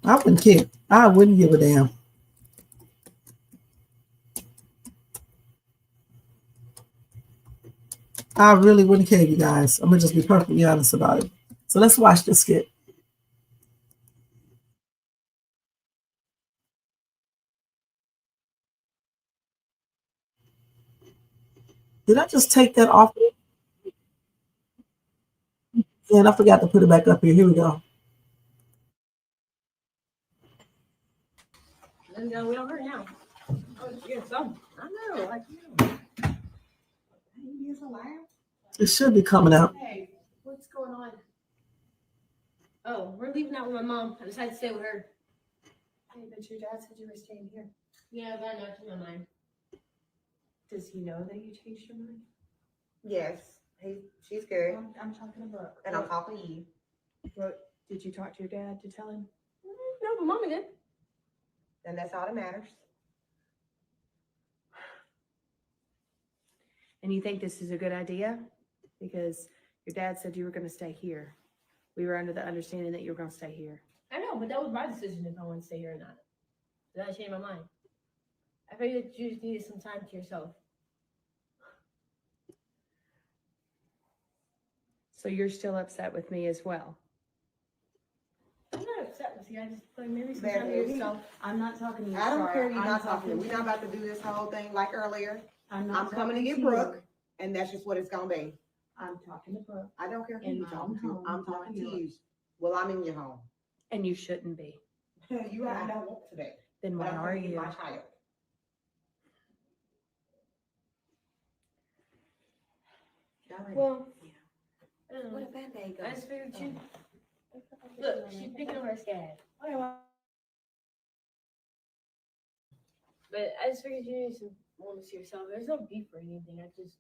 I wouldn't care. I wouldn't give a damn. I really wouldn't care, you guys. I'm gonna just be perfectly honest about it. So let's watch this skit. Did I just take that off? And I forgot to put it back up here. Here we go. We don't hurt now. Oh, yeah, some. I know. Like, you know. It should be coming out. Hey, what's going on? Oh, we're leaving out with my mom. I decided to stay with her. Hey, but your dad said you were staying here. Yeah, but I know, it's in my mind. Does he know that you changed your mind? Yes, she's good. I'm talking to Brooke. And I'm talking to you. Brooke, did you talk to your dad to tell him? No, but mommy did. And that's all that matters. And you think this is a good idea? Because your dad said you were going to stay here. We were under the understanding that you were going to stay here. I know, but that was my decision if I want to stay here or not. Did I change my mind? I figured you just needed some time to yourself. So you're still upset with me as well? I'm not upset with you. I just like maybe some time to yourself. I'm not talking to you. I don't care you're I'm not talking to me. We're not about to do this whole thing like earlier. I'm coming to get Brooke, and that's just what it's gonna be. I'm talking to Brooke. I don't care who In you're my talking own to. home, I'm not talking to you. yours. Well, I'm in your home. And you shouldn't be. You right, I don't want to be. Then why But I'm are coming to get you? my child. Well, What a bad day I just figured you. Look, she's picking on her scab. But I just figured you needed some moments to yourself. There's no beef or anything. I just.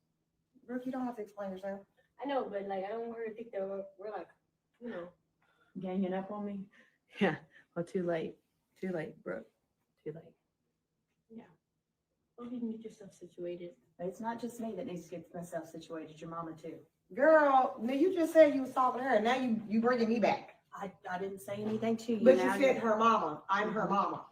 Brooke, you don't have to explain yourself. I know, but like I don't want her to think that we're like, you know. Ganging up on me? Yeah. Well, too late. Too late, Brooke. Too late. Hope you can get yourself situated. But it's not just me that needs to get myself situated. Your mama too. Girl, now you just said you was talking to her, and now you bringing me back. I didn't say anything to you. But you Now said her mama. I'm her mama.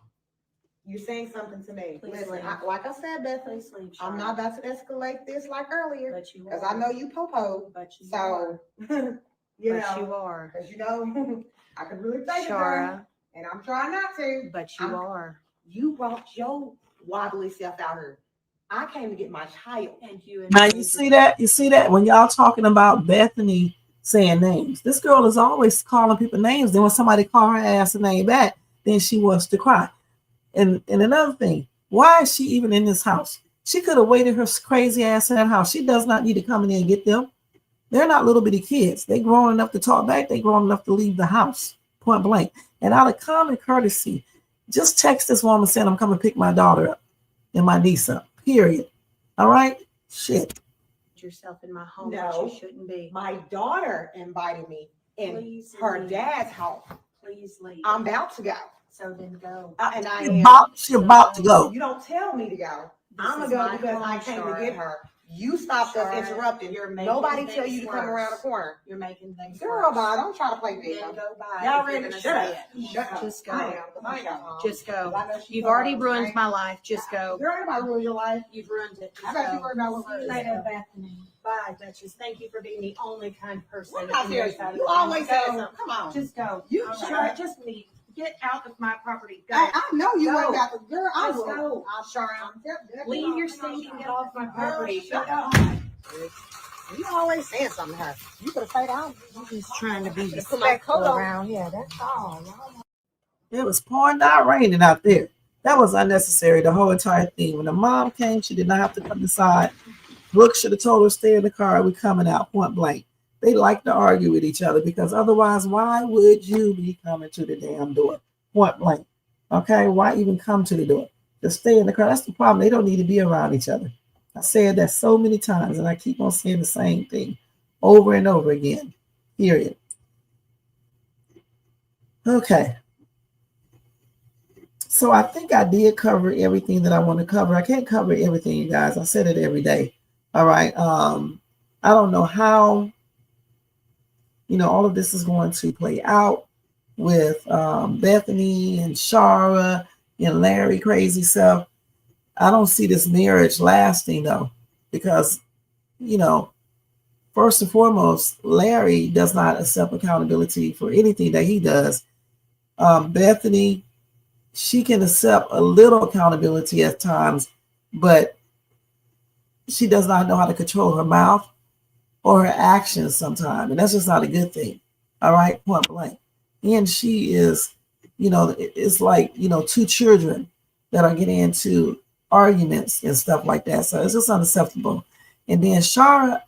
You're saying something to me. Please Listen, leave. like I said, Bethany, Please leave. I'm Sharon. not about to escalate this like earlier, But you because are. I know you popo. But you So, are. you But you know, are. because you know, I could really take it, Shara. and I'm trying not to. But you are. You brought your wobbly self out here. I came to get my child. And you. Now you see that? You see that? When y'all talking about Bethany saying names, this girl is always calling people names. Then when somebody call her ass a name back, then she wants to cry. And another thing, why is she even in this house? She could have waited her crazy ass in that house. She does not need to come in and get them. They're not little bitty kids. They grown enough to talk back. They grown enough to leave the house, point blank. And out of common courtesy, just text this woman saying I'm coming to pick my daughter up and my niece up. Period. All right? Shit. Yourself in my home, No. but you shouldn't be. My daughter invited me in Please her leave. dad's home. Please leave. I'm about to go. So then go. And I You're am. about to go. You don't tell me to go. This I'm is gonna go my because I home, came Shara. to get her. You stopped us Shara, interrupting. you're making Nobody tell things you to come worse. around the corner. You're making things Girl, worse. bye. Don't try to play Then victim. go by. Y'all if you're ready? gonna Shut say up. it. Shut up. Just go. I am, 'cause I ain't got time. Just go. 'Cause I know she You've told already us, ruined right? my life. Just go. Girl, anybody ruin your life? You've ruined it. I bet you worry about what See you others later, say. Bethany. Bye, Duchess. Thank you for being the only kind person. What I in tell this you? side of You the always family. say Go. something. Come on. Just go. You I'm shut sure. up. Just leave. Get out of my property. Go. I know you Go. ain't about to. Girl, I Just will. go. I'm Shara. I'm Leave your stink and get off my property. Shut Go. up. You always saying something to her. You could have said I'm just trying to be respectful around here. That's all. It was pouring down raining out there. That was unnecessary, the whole entire thing. When the mom came, she did not have to come inside. Brooke should have told her, stay in the car. We're coming out, point blank. They like to argue with each other because otherwise, why would you be coming to the damn door? Point blank. Okay, why even come to the door? Just stay in the car. That's the problem. They don't need to be around each other. I said that so many times, and I keep on saying the same thing over and over again. Period. Okay. So I think I did cover everything that I want to cover. I can't cover everything, you guys. I said it every day. All right. I don't know how, all of this is going to play out with Bethany and Sharray and Larry crazy stuff. I don't see this marriage lasting though, because, first and foremost, Larry does not accept accountability for anything that he does. Bethany, she can accept a little accountability at times, but she does not know how to control her mouth or her actions sometimes. And that's just not a good thing. All right, point blank. And she is, it's like, two children that are getting into arguments and stuff like that. So it's just unacceptable. And then Sharray,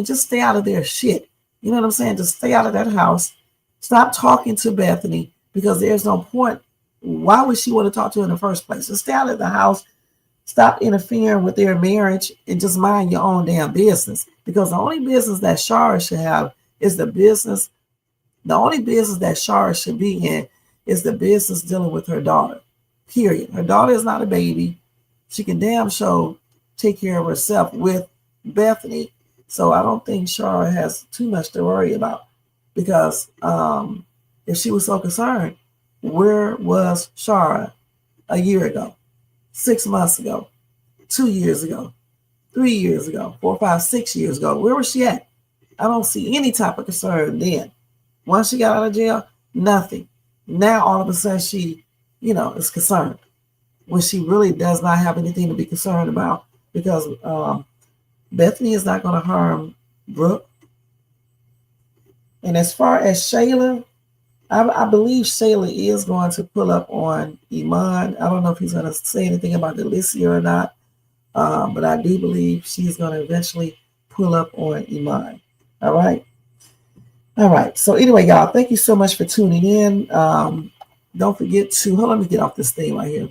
just stay out of their shit. You know what I'm saying? Just stay out of that house. Stop talking to Bethany, because there's no point. Why would she want to talk to her in the first place? Just stay out of the house. Stop interfering with their marriage and just mind your own damn business. Because the only business that Sharray should have is the business. The only business that Sharray should be in is the business dealing with her daughter. Period. Her daughter is not a baby. She can damn sure take care of herself with Bethany. So I don't think Sharray has too much to worry about. Because if she was so concerned, where was Sharray a year ago, 6 months ago, 2 years ago, 3 years ago, 4, 5, 6 years ago? Where was she at? I don't see any type of concern then. Once she got out of jail, nothing. Now all of a sudden she, is concerned when she really does not have anything to be concerned about, because Bethany is not going to harm Brooke. And as far as Shayla, I believe Shayla is going to pull up on Iman. I don't know if he's going to say anything about Delicia or not, but I do believe she's going to eventually pull up on Iman. All right. All right. So anyway, y'all, thank you so much for tuning in. Don't forget to, hold on, let me get off this thing right here.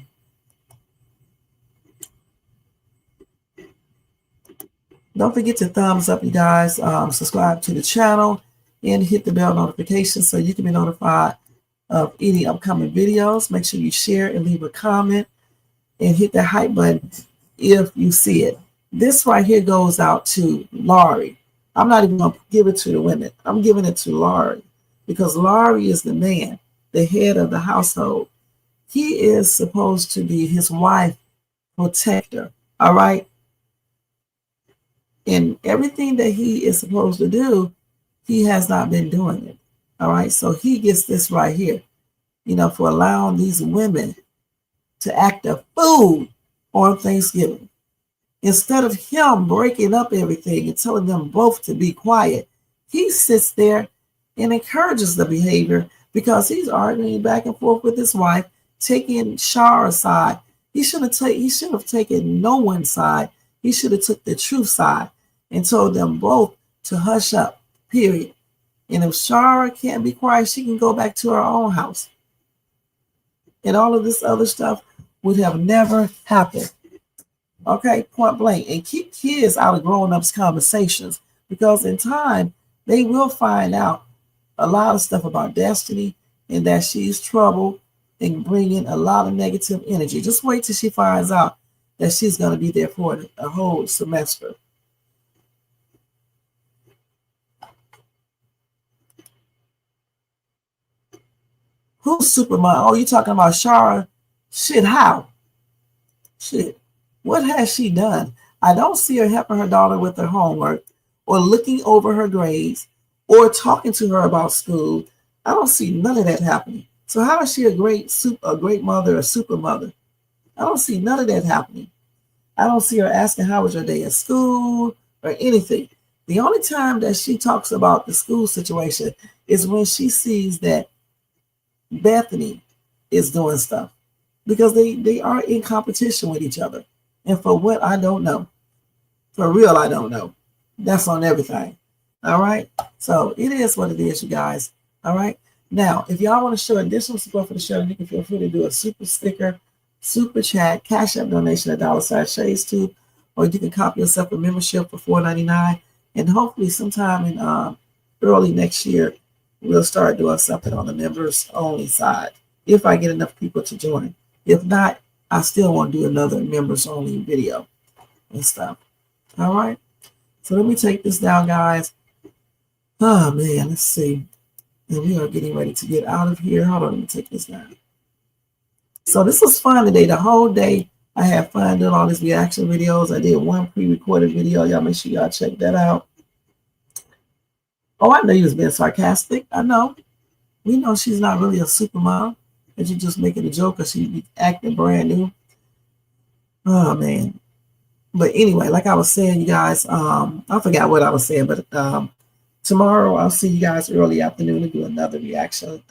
Don't forget to thumbs up, you guys. Subscribe to the channel and hit the bell notification so you can be notified of any upcoming videos. Make sure you share and leave a comment and hit that hype button if you see it. This right here goes out to Laurie. I'm not even going to give it to the women. I'm giving it to Laurie, because Laurie is the man, the head of the household. He is supposed to be his wife protector. All right. And everything that he is supposed to do, he has not been doing it. All right. So he gets this right here, for allowing these women to act a fool on Thanksgiving. Instead of him breaking up everything and telling them both to be quiet, he sits there and encourages the behavior, because he's arguing back and forth with his wife, taking Sharray's side. He should have taken no one's side. He should have took the truth side and told them both to hush up, period. And if Sharray can't be quiet, she can go back to her own house. And all of this other stuff would have never happened. Okay, point blank. And keep kids out of grown-ups conversations, because in time, they will find out a lot of stuff about Destiny and that she's trouble and bringing a lot of negative energy. Just wait till she finds out that she's going to be there for a whole semester. Who's Superman? Oh, you talking about Sharray? Shit, how? Shit. What has she done? I don't see her helping her daughter with her homework, or looking over her grades, or talking to her about school. I don't see none of that happening. So how is she a great mother, a super mother? I don't see none of that happening. I don't see her asking how was your day at school or anything. The only time that she talks about the school situation is when she sees that Bethany is doing stuff, because they are in competition with each other. And for what, I don't know. For real, I don't know. That's on everything. All right. So it is what it is, you guys. All right. Now, if y'all want to show additional support for the show, you can feel free to do a super sticker, super chat, cash app donation at $Shades too, or you can copy yourself a membership for $4.99. And hopefully sometime in early next year, we'll start doing something on the members only side if I get enough people to join. If not, I still want to do another members only video and stuff. All right. So let me take this down, guys. Oh man, let's see. And we are getting ready to get out of here. Hold on, let me take this down. So this was fun today. The whole day I had fun doing all these reaction videos. I did one pre-recorded video. Y'all make sure y'all check that out. Oh, I know you was being sarcastic. I know. We know she's not really a super mom. And she's just making a joke because she be acting brand new. Oh man. But anyway, like I was saying, you guys, I forgot what I was saying, but tomorrow I'll see you guys early afternoon to do another reaction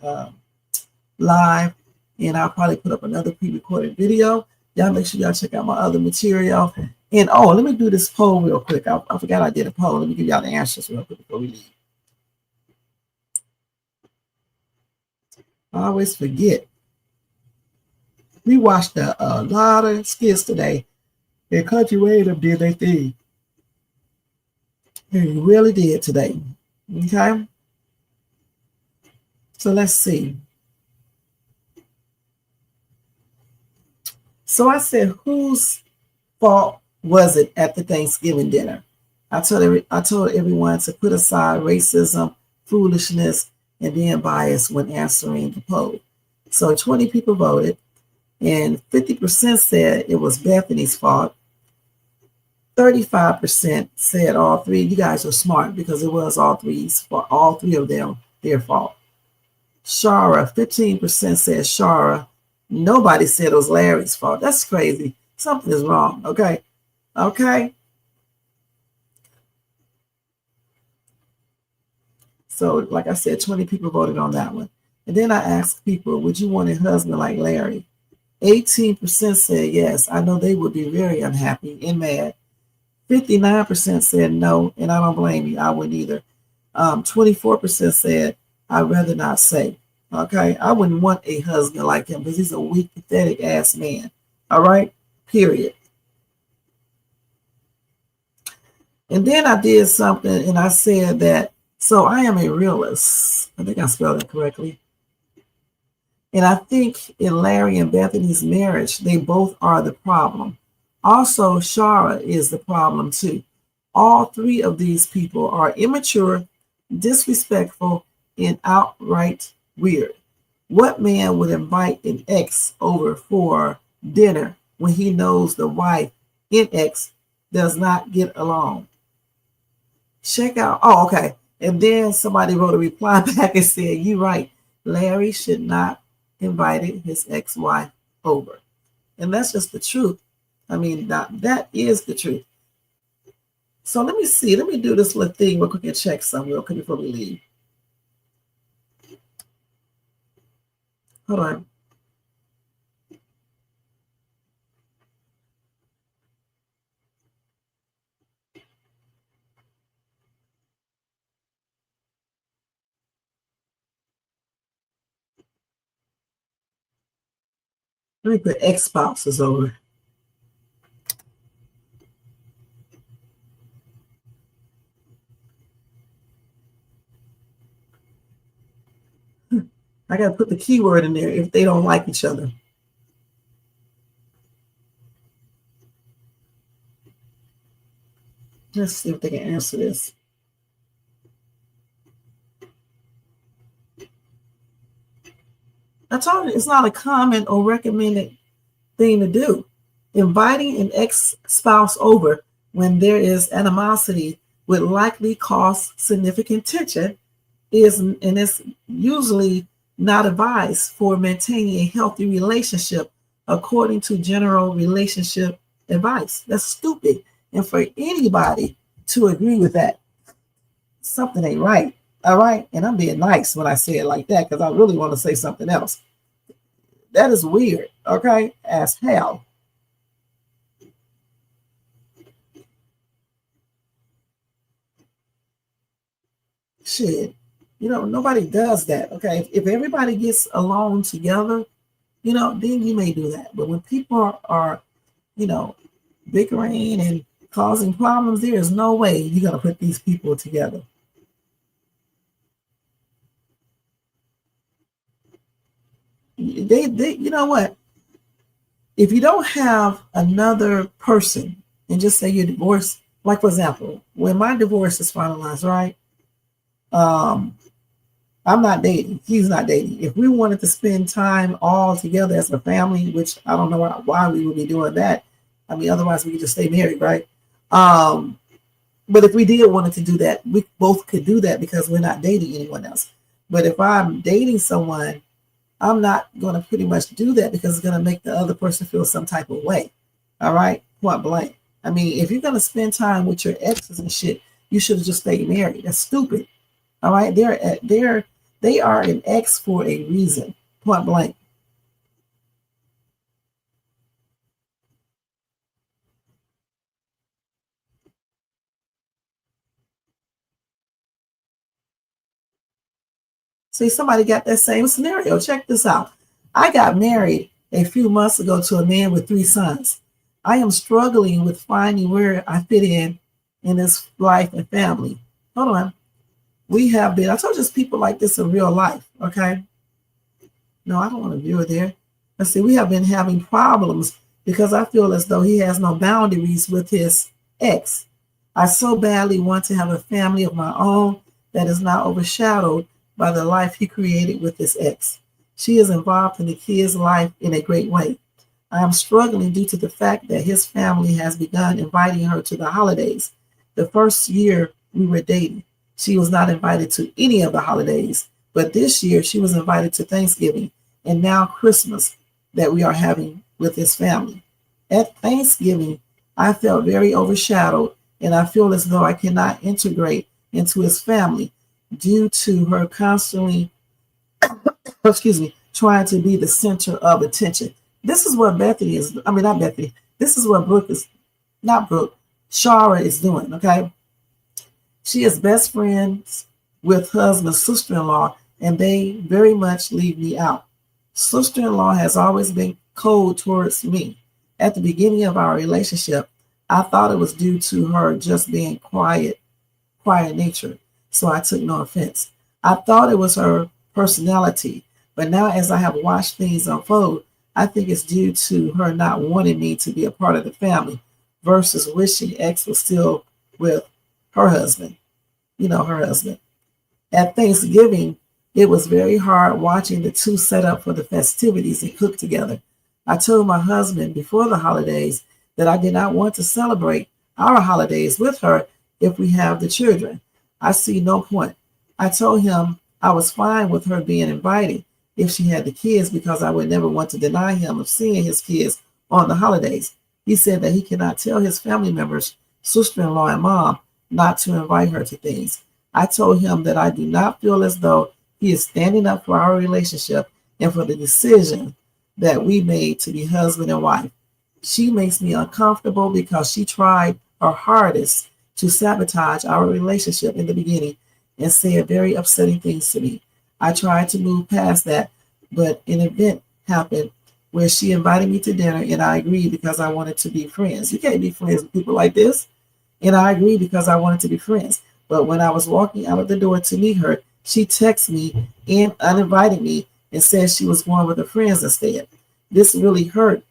live. And I'll probably put up another pre-recorded video. Y'all make sure y'all check out my other material. And oh, let me do this poll real quick. I forgot I did a poll. Let me give y'all the answers real quick before we leave. I always forget. We watched a lot of skits today. And Kountry Wayne did their thing. And he really did today. Okay? So let's see. So I said, whose fault was it at the Thanksgiving dinner? I told everyone to put aside racism, foolishness, and being biased when answering the poll. So 20 people voted, and 50% said it was Bethany's fault. 35% said all three. You guys are smart because it was all three of them, their fault. Sharray, 15% said Sharray. Nobody said it was Larry's fault. That's crazy. Something is wrong. Okay. Okay. So, like I said, 20 people voted on that one. And then I asked people, would you want a husband like Larry? 18% said yes. I know they would be very unhappy and mad. 59% said no, and I don't blame you. I wouldn't either. 24% said, I'd rather not say. Okay, I wouldn't want a husband like him because he's a weak, pathetic ass man. All right, period. And then I did something and I said that, so I am a realist. I think I spelled it correctly. And I think in Larry and Bethany's marriage, they both are the problem. Also, Sharray is the problem too. All three of these people are immature, disrespectful, and outright weird. What man would invite an ex over for dinner when he knows the wife and ex does not get along? Check out. Oh, okay. And then somebody wrote a reply back and said, you're right. Larry should not invited his ex-wife over. And that's just the truth. I mean, that is the truth. So let me see. Let me do this little thing real quick and check some real quick before we leave. Hold on. Let me put ex-spouses over. I got to put the keyword in there if they don't like each other. Let's see if they can answer this. I told you it's not a common or recommended thing to do. Inviting an ex-spouse over when there is animosity would likely cause significant tension and it's usually not advised for maintaining a healthy relationship according to general relationship advice. That's stupid. And for anybody to agree with that, something ain't right. All right. And I'm being nice when I say it like that because I really want to say something else. That is weird. Okay. As hell. Shit. Nobody does that. Okay. If everybody gets along together, then you may do that. But when people are bickering and causing problems, there is no way you're going to put these people together. You know what? If you don't have another person, and just say you're divorced, like for example, when my divorce is finalized, right? I'm not dating. He's not dating. If we wanted to spend time all together as a family, which I don't know why we would be doing that. I mean, otherwise we could just stay married, right? But if we did wanted to do that, we both could do that because we're not dating anyone else. But if I'm dating someone, I'm not going to pretty much do that because it's going to make the other person feel some type of way. All right? Point blank. I mean, if you're going to spend time with your exes and shit, you should have just stayed married. That's stupid. All right? They are an ex for a reason. Point blank. See, somebody got that same scenario. Check this out. I got married a few months ago to a man with 3 sons. I am struggling with finding where I fit in this life and family. Hold on. I told you people like this in real life, okay? No, I don't want to view it there. Let's see, we have been having problems because I feel as though he has no boundaries with his ex. I so badly want to have a family of my own that is not overshadowed by the life he created with his ex. She is involved in the kid's life in a great way. I am struggling due to the fact that his family has begun inviting her to the holidays. The first year we were dating, she was not invited to any of the holidays, but this year she was invited to Thanksgiving and now Christmas that we are having with his family. At Thanksgiving, I felt very overshadowed and I feel as though I cannot integrate into his family due to her constantly, trying to be the center of attention. This is what Bethany is, I mean, not Bethany. This is what Sharray is doing, okay? She is best friends with husband's sister-in-law, and they very much leave me out. Sister-in-law has always been cold towards me. At the beginning of our relationship, I thought it was due to her just being quiet nature, so I took no offense. I thought it was her personality, but now as I have watched things unfold, I think it's due to her not wanting me to be a part of the family versus wishing X was still with her husband, her husband. At Thanksgiving, it was very hard watching the two set up for the festivities and cook together. I told my husband before the holidays that I did not want to celebrate our holidays with her if we have the children. I see no point. I told him I was fine with her being invited if she had the kids because I would never want to deny him of seeing his kids on the holidays. He said that he cannot tell his family members, sister-in-law and mom, not to invite her to things. I told him that I do not feel as though he is standing up for our relationship and for the decision that we made to be husband and wife. She makes me uncomfortable because she tried her hardest to sabotage our relationship in the beginning and said very upsetting things to me. I tried to move past that, but an event happened where she invited me to dinner and I agreed because I wanted to be friends. You can't be friends with people like this. And I agreed because I wanted to be friends. But when I was walking out of the door to meet her, she texted me and uninvited me and said she was going with her friends instead. This really hurt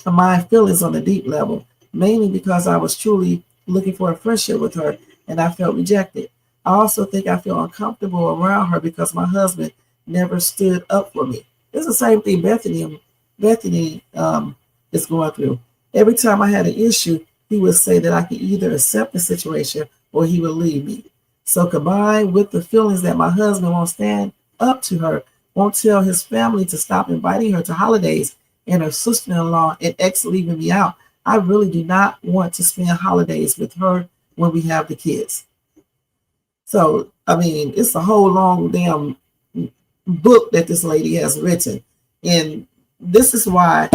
my feelings on a deep level, mainly because I was truly looking for a friendship with her and I felt rejected. I also think I feel uncomfortable around her because my husband never stood up for me. It's the same thing Bethany is going through. Every time I had an issue, he would say that I could either accept the situation or he would leave me. So combined with the feelings that my husband won't stand up to her, won't tell his family to stop inviting her to holidays, and her sister-in-law and ex leaving me out, I really do not want to spend holidays with her when we have the kids. So, I mean, it's a whole long damn book that this lady has written. And this is why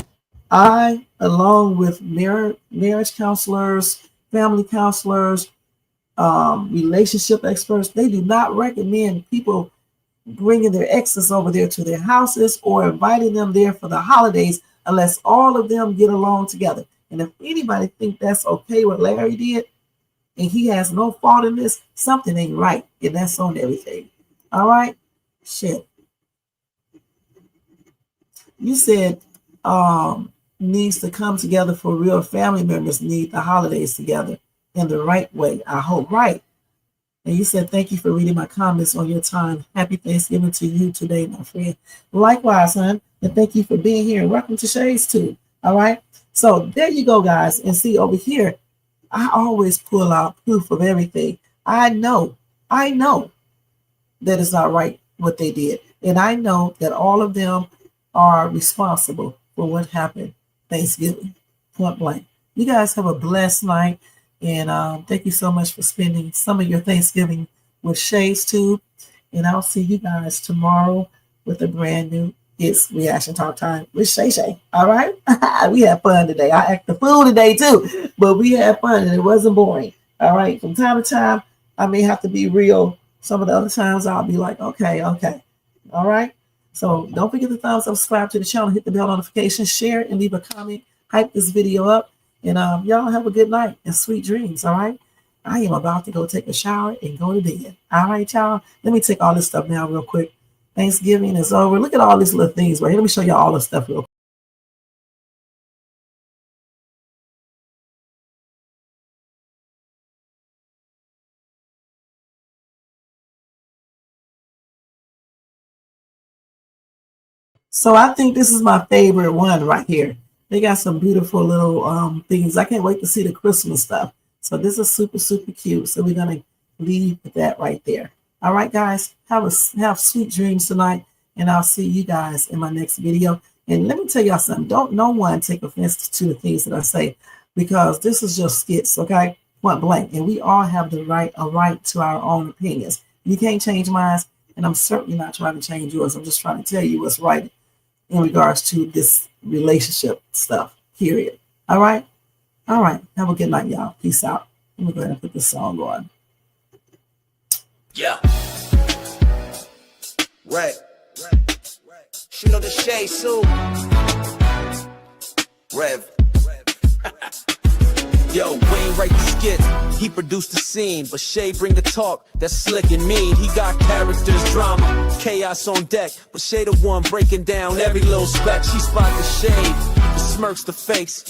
I, along with marriage counselors, family counselors, relationship experts, they do not recommend people bringing their exes over there to their houses or inviting them there for the holidays unless all of them get along together. And if anybody think that's okay what Larry did and he has no fault in this, something ain't right, and that's on everything. All right? Shit. You said needs to come together for real family members need the holidays together in the right way. I hope right. And you said, thank you for reading my comments on your time. Happy Thanksgiving to you today, my friend. Likewise, hon. And thank you for being here. And welcome to Shay's too. All right. So there you go, guys. And see over here, I always pull out proof of everything. I know that it's not right what they did. And I know that all of them are responsible for what happened Thanksgiving, point blank. You guys have a blessed night. And thank you so much for spending some of your Thanksgiving with Shay's too. And I'll see you guys tomorrow with a brand new It's Reaction Talk Time with Shay. All right? We had fun today. I act the fool today too, but we had fun and it wasn't boring. All right? From time to time, I may have to be real. Some of the other times I'll be like, okay. All right? So don't forget to thumbs up, subscribe to the channel, hit the bell notification, share, and leave a comment. Hype this video up. And y'all have a good night and sweet dreams, all right? I am about to go take a shower and go to bed. All right, y'all? Let me take all this stuff now real quick. Thanksgiving is over. Look at all these little things right here. Let me show y'all all this stuff real quick. So I think this is my favorite one right here. They got some beautiful little things. I can't wait to see the Christmas stuff. So this is super, super cute. So we're going to leave with that right there. All right, guys, have sweet dreams tonight. And I'll see you guys in my next video. And let me tell y'all something. Don't no one take offense to the things that I say, because this is just skits, okay? Point blank. And we all have a right to our own opinions. You can't change mine, and I'm certainly not trying to change yours. I'm just trying to tell you what's right in regards to this relationship stuff, period. All right? All right. Have a good night, y'all. Peace out. Let me go ahead and put this song on. Yeah. Right. Shoot on the Shay Sue. Rev. Yo, Wayne write the skit, he produced the scene, but Shay bring the talk that's slick and mean. He got characters, drama, chaos on deck, but Shay the one breaking down every little speck. She spot the shade, the smirks, the fakes,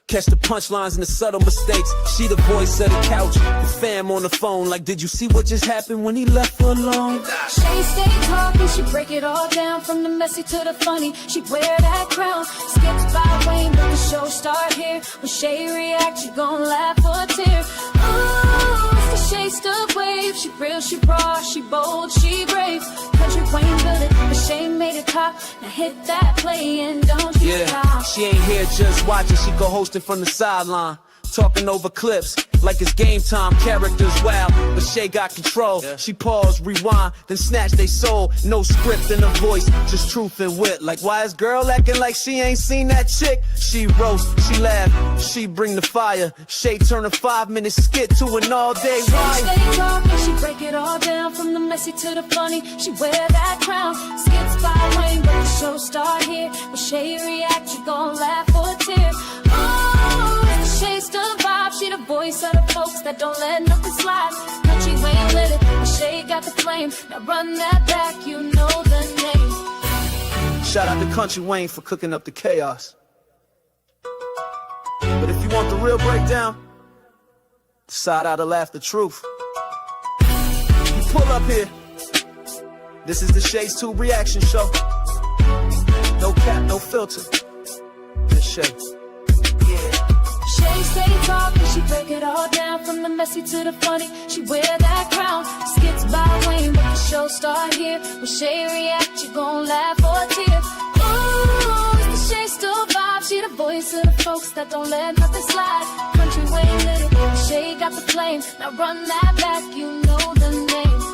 catch the punchlines and the subtle mistakes. She the voice of the couch, the fam on the phone, like, did you see what just happened when he left her alone? Shay stay talking, she break it all down, from the messy to the funny. She wear that crown, skits by Wayne, but the show start here. When Shay react, you gon' laugh or tear. Ooh, it's the Shay stuff wave. She real, she raw, she bold, she brave. Kountry Wayne built it, but Shay made it pop. Now hit that play and don't you stop. She ain't here just watching, she go hosting from the sideline, talking over clips like it's game time. Characters wild, but Shay got control. She pause, rewind, then snatch they soul. No script in her voice, just truth and wit. Like, why is girl acting like she ain't seen that chick? She roast, she laugh, she bring the fire. Shay turn a 5-minute skit to an all-day ride. She stay talking, she break it all down, from the messy to the funny. She wear that crown, skits by Wayne, but the show start here. When Shay react, you gon' laugh or tear. Shay's the vibe, she the voice of the folks that don't let nothing slide. Kountry Wayne lit it, but Shay got the flame. Now run that back, you know the name. Shout out to Kountry Wayne for cooking up the chaos. But if you want the real breakdown, decide how to laugh the truth. You pull up here. This is the Shay's 2 reaction show. No cap, no filter. Just Shay. Shay stay talking, she break it all down, from the messy to the funny. She wear that crown, skits by Wayne, but the show start here. When Shay react, you gon' laugh or tear. Ooh, it's the Shay still vibe, she the voice of the folks that don't let nothing slide. Kountry Wayne lit it, Shay got the flame. Now run that back, you know the name.